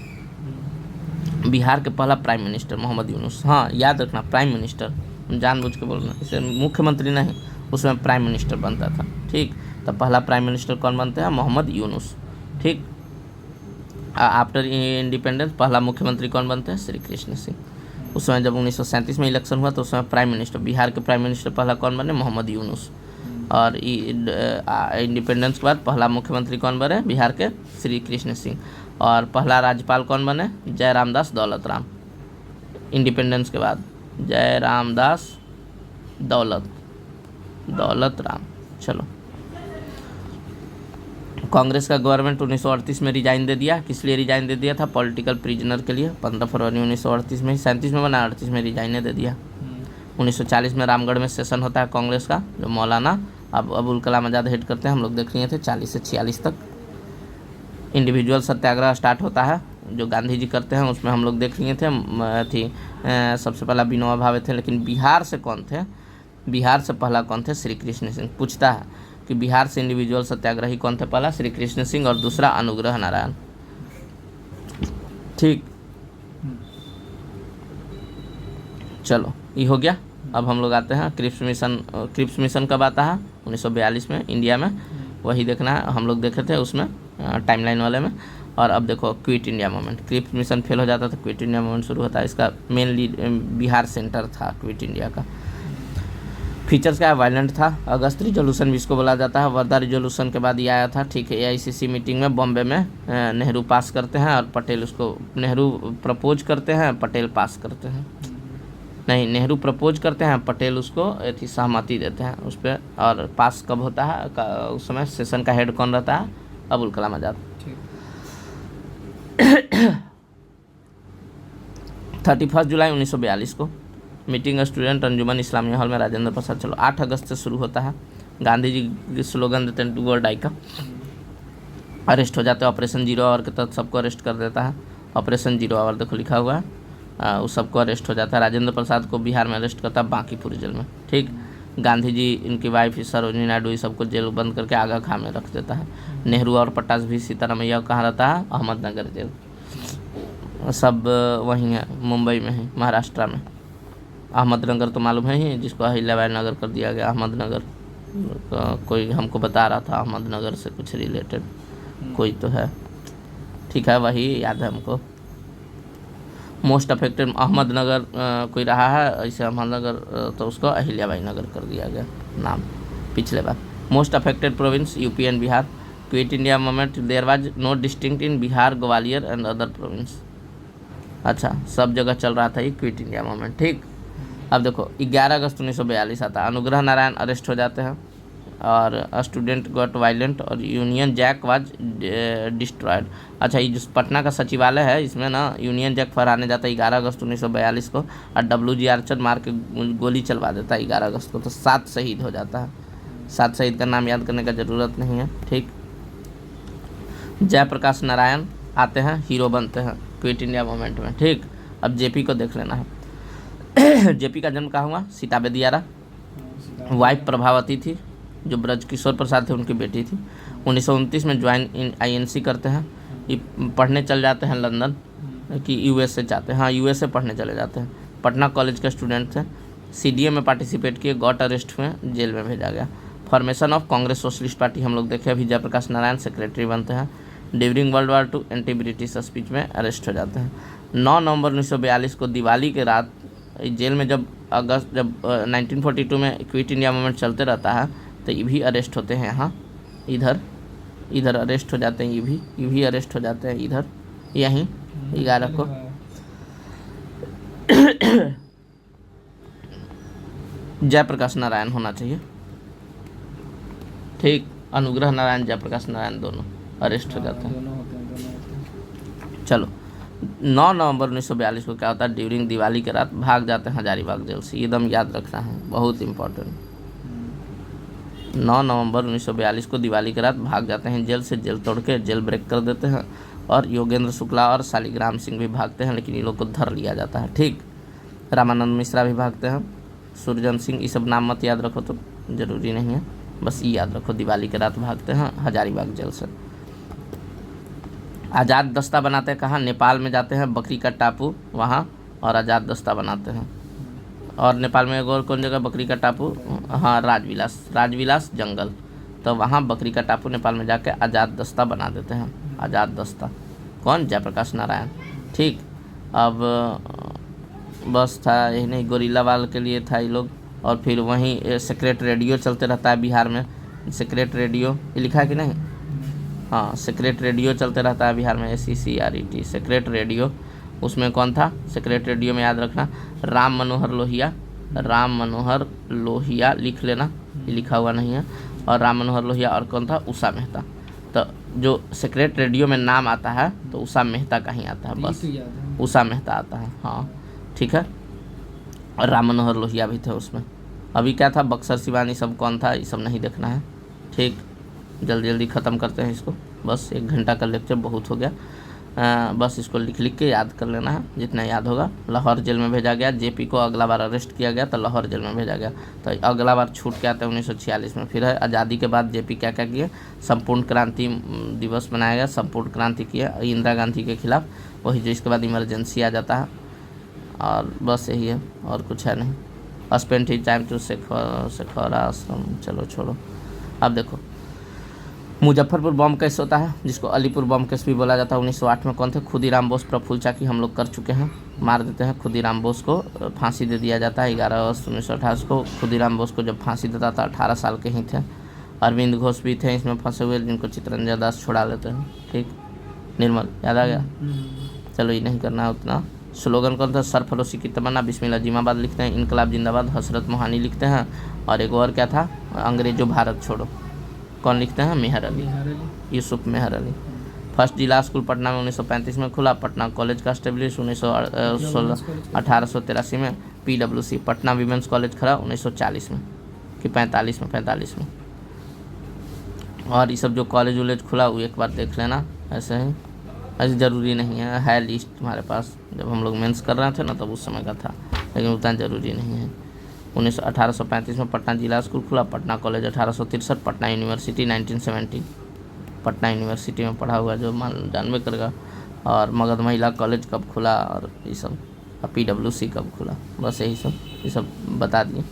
बिहार के पहला प्राइम मिनिस्टर मोहम्मद यूनुस। हाँ, याद रखना, प्राइम मिनिस्टर, जानबूझ के बोलना, इसे मुख्यमंत्री नहीं, उसमें प्राइम मिनिस्टर बनता था। ठीक, तो पहला प्राइम मिनिस्टर कौन बनते हैं, मोहम्मद यूनुस। ठीक, आफ्टर इंडिपेंडेंस पहला मुख्यमंत्री कौन बनते हैं, श्री कृष्ण सिंह। उस समय जब 1937 में इलेक्शन हुआ तो उस समय प्राइम मिनिस्टर, बिहार के प्राइम मिनिस्टर पहला कौन बने, मोहम्मद यूनुस। और इंडिपेंडेंस के बाद पहला मुख्यमंत्री कौन बने बिहार के, श्री कृष्ण सिंह। और पहला राज्यपाल कौन बने, जय रामदास दौलत राम। इंडिपेंडेंस के बाद जय रामदास दौलत राम। चलो, कांग्रेस का गवर्नमेंट 1938 में रिजाइन दे दिया। किस लिए रिजाइन दे दिया था, पॉलिटिकल प्रिजनर के लिए। 15 फरवरी 1938 में ही, 37 में बना, 38 में रिजाइन दे दिया। 1940 में रामगढ़ में सेशन होता है कांग्रेस का, जो मौलाना अबुल कलाम आज़ाद हेड करते हैं, हम लोग देख लिए थे 40 से 46 तक। इंडिविजुअल सत्याग्रह स्टार्ट होता है जो गांधी जी करते हैं, उसमें हम लोग देख लिए थे। सबसे पहला विनोबा भावे थे, लेकिन बिहार से कौन थे, बिहार से पहला कौन थे, श्री कृष्ण सिंह। पूछता है कि बिहार से इंडिविजुअल सत्याग्रही कौन थे, पहला श्री कृष्ण सिंह और दूसरा अनुग्रह नारायण। ठीक, चलो ये हो गया। अब हम लोग आते हैं क्रिप्स मिशन। क्रिप्स मिशन कब आता है, 1942 में इंडिया में, वही देखना है, हम लोग देखे थे उसमें टाइमलाइन वाले में। और अब देखो quit India movement, Cripps mission fail हो जाता तो क्विट इंडिया मूवमेंट शुरू होता है। इसका मेनली बिहार सेंटर था क्विट इंडिया का। फीचर्स क्या है, वायलेंट था। अगस्त रिजोल्यूशन भी इसको बोला जाता है। वर्धा रिजोल्यूशन के बाद ये आया था। ठीक है, AICC मीटिंग में बॉम्बे में नेहरू पास करते हैं और पटेल उसको, नेहरू प्रपोज करते हैं, पटेल पास करते हैं, नहीं नेहरू प्रपोज करते हैं, पटेल उसको थी सहमति देते हैं उस पर। और पास कब होता है, उस समय सेशन का हेड कौन रहता है, अबुल कलाम आज़ाद। 31 जुलाई 1942 को मीटिंग स्टूडेंट अंजुमन इस्लामिया हॉल में, राजेंद्र प्रसाद। चलो 8 अगस्त से शुरू होता है। गांधी जी स्लोगन देते हैं, डू और डाई का। अरेस्ट हो जाते हैं ऑपरेशन जीरो आवर के तहत, सबको अरेस्ट कर देता है। ऑपरेशन जीरो आवर देखो लिखा हुआ है, उस सबको अरेस्ट हो जाता है। राजेंद्र प्रसाद को बिहार में अरेस्ट करता है बांकीपुर जेल में। ठीक, गांधी जी, इनकी वाइफ सरोजिनी नायडू, ये सबको जेल बंद करके आगा खां में रख देता है। नेहरू और पटास भी सीतारामैया कहाँ रहता है, अहमदनगर जेल। सब वहीं है, मुंबई में है, महाराष्ट्र में। अहमदनगर तो मालूम है ही, जिसको अहिल्याबाई नगर कर दिया गया, अहमदनगर। कोई हमको बता रहा था अहमदनगर से कुछ रिलेटेड कोई तो है। ठीक है, वही याद है हमको। मोस्ट अफेक्टेड अहमदनगर कोई रहा है ऐसे, अहमदनगर तो उसको अहिल्याबाई नगर कर दिया गया नाम पिछले बार। Most affected province UP and Bihar. Quit India movement, there was no distinct in Bihar, Gwalior and other province. अच्छा, सब जगह चल रहा था ये क्विट इंडिया मूवमेंट। ठीक, अब देखो 11 अगस्त 1942 आता है, अनुग्रह नारायण अरेस्ट हो जाते हैं और स्टूडेंट गॉट वायलेंट और यूनियन जैक वाज डिस्ट्रॉयड। अच्छा, ये जो पटना का सचिवालय है इसमें ना यूनियन जैक फहराने जाता है 11 अगस्त 1942 को, और WG आर्चर मार के गोली चलवा देता है 11 अगस्त को, तो 7 शहीद हो जाता है। 7 शहीद का नाम याद करने का ज़रूरत नहीं है। ठीक, जयप्रकाश नारायण आते हैं, हीरो बनते हैं क्विट इंडिया मूवमेंट में। ठीक, अब JP को देख लेना है। JP का जन्म कहाँ हुआ? सीताबे दियारा। वाइफ प्रभावती थी, जो ब्रजकिशोर प्रसाद थे उनकी बेटी थी। 1929 में ज्वाइन इन INC करते हैं। ये पढ़ने चल जाते हैं लंदन कि USA चाहते हैं, हाँ USA पढ़ने चले जाते हैं। पटना कॉलेज के स्टूडेंट थे, CDA में पार्टिसिपेट किए, गॉट अरेस्ट हुए, जेल में भेजा गया। Formation of Congress socialist party हम लोग देखे अभी, जयप्रकाश नारायण सेक्रेटरी बनते हैं। During world war 2 anti British speech में अरेस्ट हो जाते हैं। 9 नवंबर 1942 को दिवाली के रात जेल में जब 1942 में क्विट इंडिया मूवमेंट चलते रहता है तो ये भी अरेस्ट होते हैं। यहाँ इधर अरेस्ट हो जाते हैं, ये भी अरेस्ट हो जाते हैं इधर, यहीं 11 को। जयप्रकाश नारायण होना चाहिए। ठीक, अनुग्रह नारायण, जयप्रकाश नारायण दोनों अरेस्ट हो जाते हैं। चलो, 9 नवंबर 1942 को क्या होता है? ड्यूरिंग दिवाली के रात भाग जाते हैं हजारीबाग जेल से। एकदम याद रखना है, बहुत इंपॉर्टेंट। 9 नवंबर 1942 को दिवाली के रात भाग जाते हैं जेल से, जेल तोड़ के जेल ब्रेक कर देते हैं, और योगेंद्र शुक्ला और शालिग्राम सिंह भी भागते हैं, लेकिन इन लोग को धर लिया जाता है। ठीक, रामानंद मिश्रा भी भागते हैं, सुरजन सिंह, ये सब नाम मत याद रखो तो ज़रूरी नहीं है, बस ये याद रखो दिवाली के रात भागते हैं हजारीबाग जेल से। आज़ाद दस्ता बनाते हैं कहाँ? नेपाल में जाते हैं, बकरी का टापू वहाँ, और आज़ाद दस्ता बनाते हैं। और नेपाल में एक और कौन जगह बकरी का टापू? हाँ, राजविलास जंगल, तो वहाँ बकरी का टापू नेपाल में जाके आज़ाद दस्ता बना देते हैं। आज़ाद दस्ता कौन? जयप्रकाश नारायण। ठीक, अब बस था यही नहीं, गोरिल्ला वाल के लिए था ये लोग। और फिर वहीं सेक्रेट रेडियो चलते रहता है बिहार में, सेक्रेट रेडियो ये लिखा है कि नहीं? हाँ, सेक्रेट रेडियो चलते रहता है बिहार में, SECRET सेक्रेट रेडियो। उसमें कौन था सेक्रेट रेडियो में? याद रखना, राम मनोहर लोहिया लिख लेना, ये लिखा हुआ नहीं है। और राम मनोहर लोहिया, और कौन था? उषा मेहता। तो जो सेक्रेट रेडियो में नाम आता है तो उषा मेहता का ही आता है, बस उषा मेहता आता है। हाँ ठीक है, और राम मनोहर लोहिया भी थे उसमें। अभी क्या था? बक्सर सिवानी सब कौन था? ये सब नहीं देखना है। ठीक, जल्दी जल्दी ख़त्म करते हैं इसको, बस 1 घंटा का लेक्चर बहुत हो गया। बस इसको लिख के याद कर लेना है जितना याद होगा। लाहौर जेल में भेजा गया, JP को अगला बार अरेस्ट किया गया तो लाहौर जेल में भेजा गया, तो अगला बार छूट के आता है 1946 में। फिर है आज़ादी के बाद JP क्या क्या किए? संपूर्ण क्रांति दिवस मनाया गया, संपूर्ण क्रांति किया इंदिरा गांधी के खिलाफ, वही जो इसके बाद इमरजेंसी आ जाता है, और बस यही है और कुछ है नहीं। स्पेंड हिज टाइम टू शेखौरा आश्रम, चलो छोड़ो। अब देखो मुजफ्फरपुर बम केस होता है, जिसको अलीपुर बम केस भी बोला जाता है। 1908 में कौन थे? खुदीराम बोस, प्रफुल्ल चाकी हम लोग कर चुके हैं, मार देते हैं खुदीराम बोस को, फांसी दे दिया जाता है 11 अगस्त 1928 को। खुदीराम बोस को जब फांसी देता था 18 साल के ही थे। अरविंद घोष भी थे इसमें फंसे हुए, जिनको चितरंजन दास छुड़ा लेते हैं। ठीक, निर्मल याद आ गया? चलो ये नहीं करना है उतना। स्लोगन कौन था? सरफरोशी की तमन्ना, बिस्मिल्लाह जिंदाबाद लिखते हैं, इनकलाब जिंदाबाद हसरत मोहानी लिखते हैं, और एक और क्या था? अंग्रेजों भारत छोड़ो, कौन लिखते हैं? मेहर अली, यूसुफ मेहर अली। फर्स्ट जिला स्कूल पटना में 1935 में खुला। पटना कॉलेज का स्टेब्लिश 1883 में। PWC पटना वीमेंस कॉलेज खड़ा 1940 में कि 45 में। और ये सब जो कॉलेज वॉलेज खुला वो एक बार देख लेना, ऐसे ही, ऐसे ज़रूरी नहीं है लिस्ट तुम्हारे पास। जब हम लोग मेंस कर रहे थे ना तब उस समय का था, लेकिन उतना ज़रूरी नहीं है। 1835 में पटना जिला स्कूल खुला। Patna college 1863। Patna university 1970, Patna university में पढ़ा हुआ जो जानबे करेगा। और मगध महिला कॉलेज कब खुला, और ये सब, और PWC कब खुला, बस यही सब, ये सब बता दिए।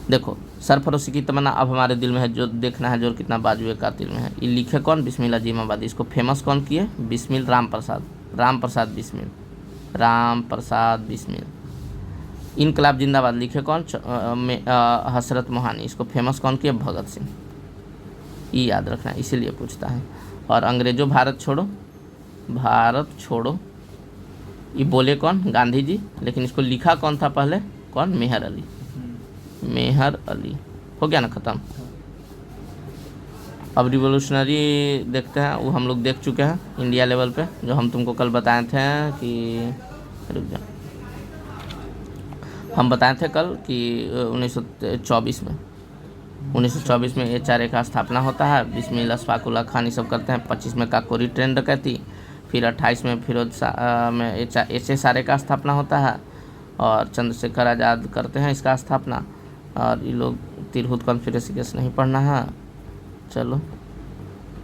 देखो सरफरोशी की तमन्ना अब हमारे दिल में है, जो देखना है जोर कितना बाजुए कातिल में है। ये लिखे कौन? बिस्मिल्लाह जिमाबादी। इसको फेमस कौन किए? बिस्मिल राम प्रसाद बिस्मिल। इनकलाब जिंदाबाद लिखे कौन? हसरत मोहानी। इसको फेमस कौन किए? भगत सिंह। ये याद रखना है, इसीलिए पूछता है। और अंग्रेजों भारत छोड़ो ये बोले कौन? गांधी जी। लेकिन इसको लिखा कौन था पहले? कौन? मेहर अली। मेहर अली। हो गया ना ख़त्म। अब रिवोल्यूशनरी देखते हैं, वो हम लोग देख चुके हैं इंडिया लेवल पे, जो हम तुमको कल बताए थे कि रुक जा, हम बताए थे कल कि 1924 में HRA का स्थापना होता है। 20 में अशफाक उल्लाह खान ये सब करते हैं। 25 में काकोरी ट्रेन डकैती। फिर 28 में फिरोज में HSRA का स्थापना होता है और चंद्रशेखर आज़ाद करते हैं इसका स्थापना। और ये लोग तिरहुत कॉन्स्पिरेसी केस नहीं पढ़ना है, चलो।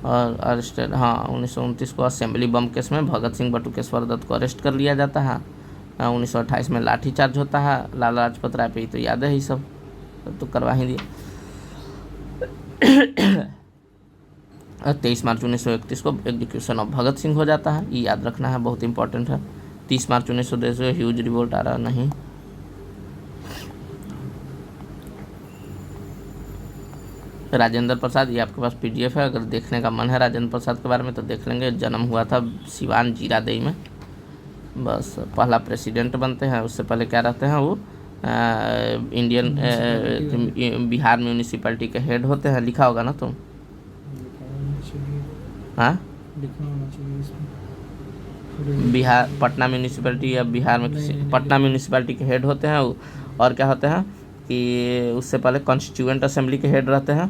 और अरेस्टेड, हाँ 1929 को असेंबली बम केस में भगत सिंह बटुकेश्वर दत्त को अरेस्ट कर लिया जाता है। 1928 में लाठीचार्ज होता है लाला लाजपत राय पे, तो याद है ही सब तो करवा ही दिया। 23 मार्च 1931 को एग्जीक्यूशन ऑफ भगत सिंह हो जाता है, ये याद रखना है, बहुत इंपॉर्टेंट है। 30 मार्च 1910 को ह्यूज रिवोल्ट आ रहा नहीं। राजेंद्र प्रसाद, ये आपके पास PDF है, अगर देखने का मन है राजेंद्र प्रसाद के बारे में तो देख लेंगे। जन्म हुआ था सिवान जीरादेई में, बस पहला प्रेसिडेंट बनते हैं। उससे पहले क्या रहते हैं वो बिहार म्यूनिसिपैलिटी के हेड होते हैं। लिखा होगा ना तुम? हाँ, बिहार पटना म्यूनिसिपैलिटी या बिहार में किसी पटना म्यूनिसिपैलिटी के हेड होते हैं वो। और क्या होते हैं कि उससे पहले कॉन्स्टिट्यूएंट असेंबली के हेड रहते हैं,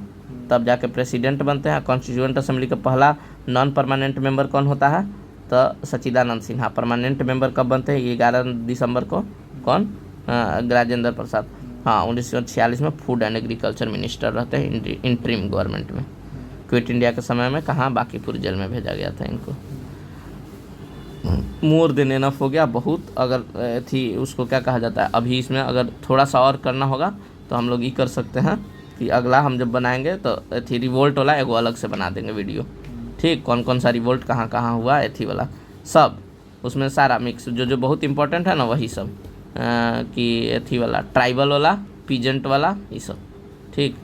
तब जाके प्रेसिडेंट बनते हैं। कॉन्स्टिट्यूएंट असेंबली का पहला नॉन परमानेंट मेंबर कौन होता है? तो सच्चिदानंद सिन्हा। परमानेंट मेंबर कब बनते हैं? 11 दिसंबर को। कौन? राजेंद्र प्रसाद। हाँ, 1946 में फूड एंड एग्रीकल्चर मिनिस्टर रहते हैं इंटरिम गवर्नमेंट में। क्विट इंडिया के समय में कहाँ? बांकीपुर जेल में भेजा गया था इनको। मोर देन एनफ हो गया, बहुत। अगर थी उसको क्या कहा जाता है, अभी इसमें अगर थोड़ा सा और करना होगा तो हम लोग ये कर सकते हैं कि अगला हम जब बनाएंगे तो थी रिवोल्ट वाला एगो अलग से बना देंगे वीडियो, ठीक। कौन कौन सा रिवोल्ट कहाँ कहाँ हुआ, एथी वाला सब, उसमें सारा मिक्स, जो जो बहुत इंपॉर्टेंट है ना वही सब, कि एथी वाला, ट्राइबल वाला, पीजेंट वाला, ये सब, ठीक।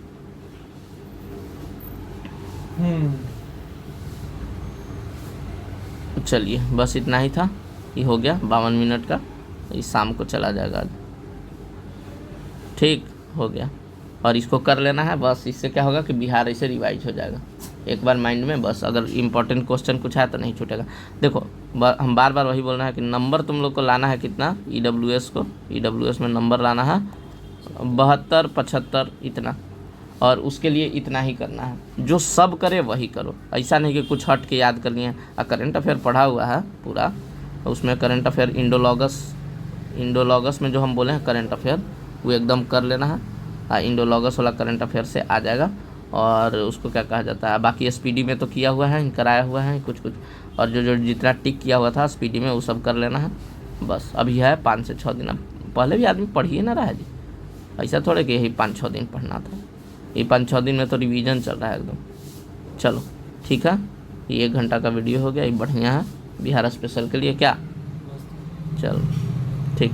चलिए बस इतना ही था, ये हो गया 52 मिनट का, ये शाम को चला जाएगा आज, ठीक हो गया। और इसको कर लेना है बस, इससे क्या होगा कि बिहार ऐसे रिवाइज हो जाएगा एक बार माइंड में, बस। अगर इंपॉर्टेंट क्वेश्चन कुछ है तो नहीं छूटेगा। देखो हम बार बार वही बोल रहे हैं कि नंबर तुम लोग को लाना है कितना, EWS को, EWS में नंबर लाना है 72, 75 इतना, और उसके लिए इतना ही करना है, जो सब करे वही करो, ऐसा नहीं कि कुछ हट के याद कर लिए। करंट अफेयर पढ़ा हुआ है पूरा, उसमें करंट अफेयर इंडोलॉगस में जो हम बोले हैं करंट अफेयर वो एकदम कर लेना है। इंडोलॉगस वाला करंट अफेयर से आ जाएगा। और उसको क्या कहा जाता है, बाकी SPD में तो किया हुआ है, कराया हुआ है कुछ कुछ, और जो जो जितना टिक किया हुआ था SPD में वो सब कर लेना है बस। अभी है 5 से 6 दिन, अब पहले भी आदमी पढ़ ही ना रहा है जी, ऐसा थोड़े कि यही 5-6 दिन पढ़ना था, ये 5-6 दिन में तो रिवीजन चल रहा है एकदम। चलो ठीक है, ये 1 घंटा का वीडियो हो गया, ये बढ़िया है बिहार स्पेशल के लिए, क्या? चलो ठीक।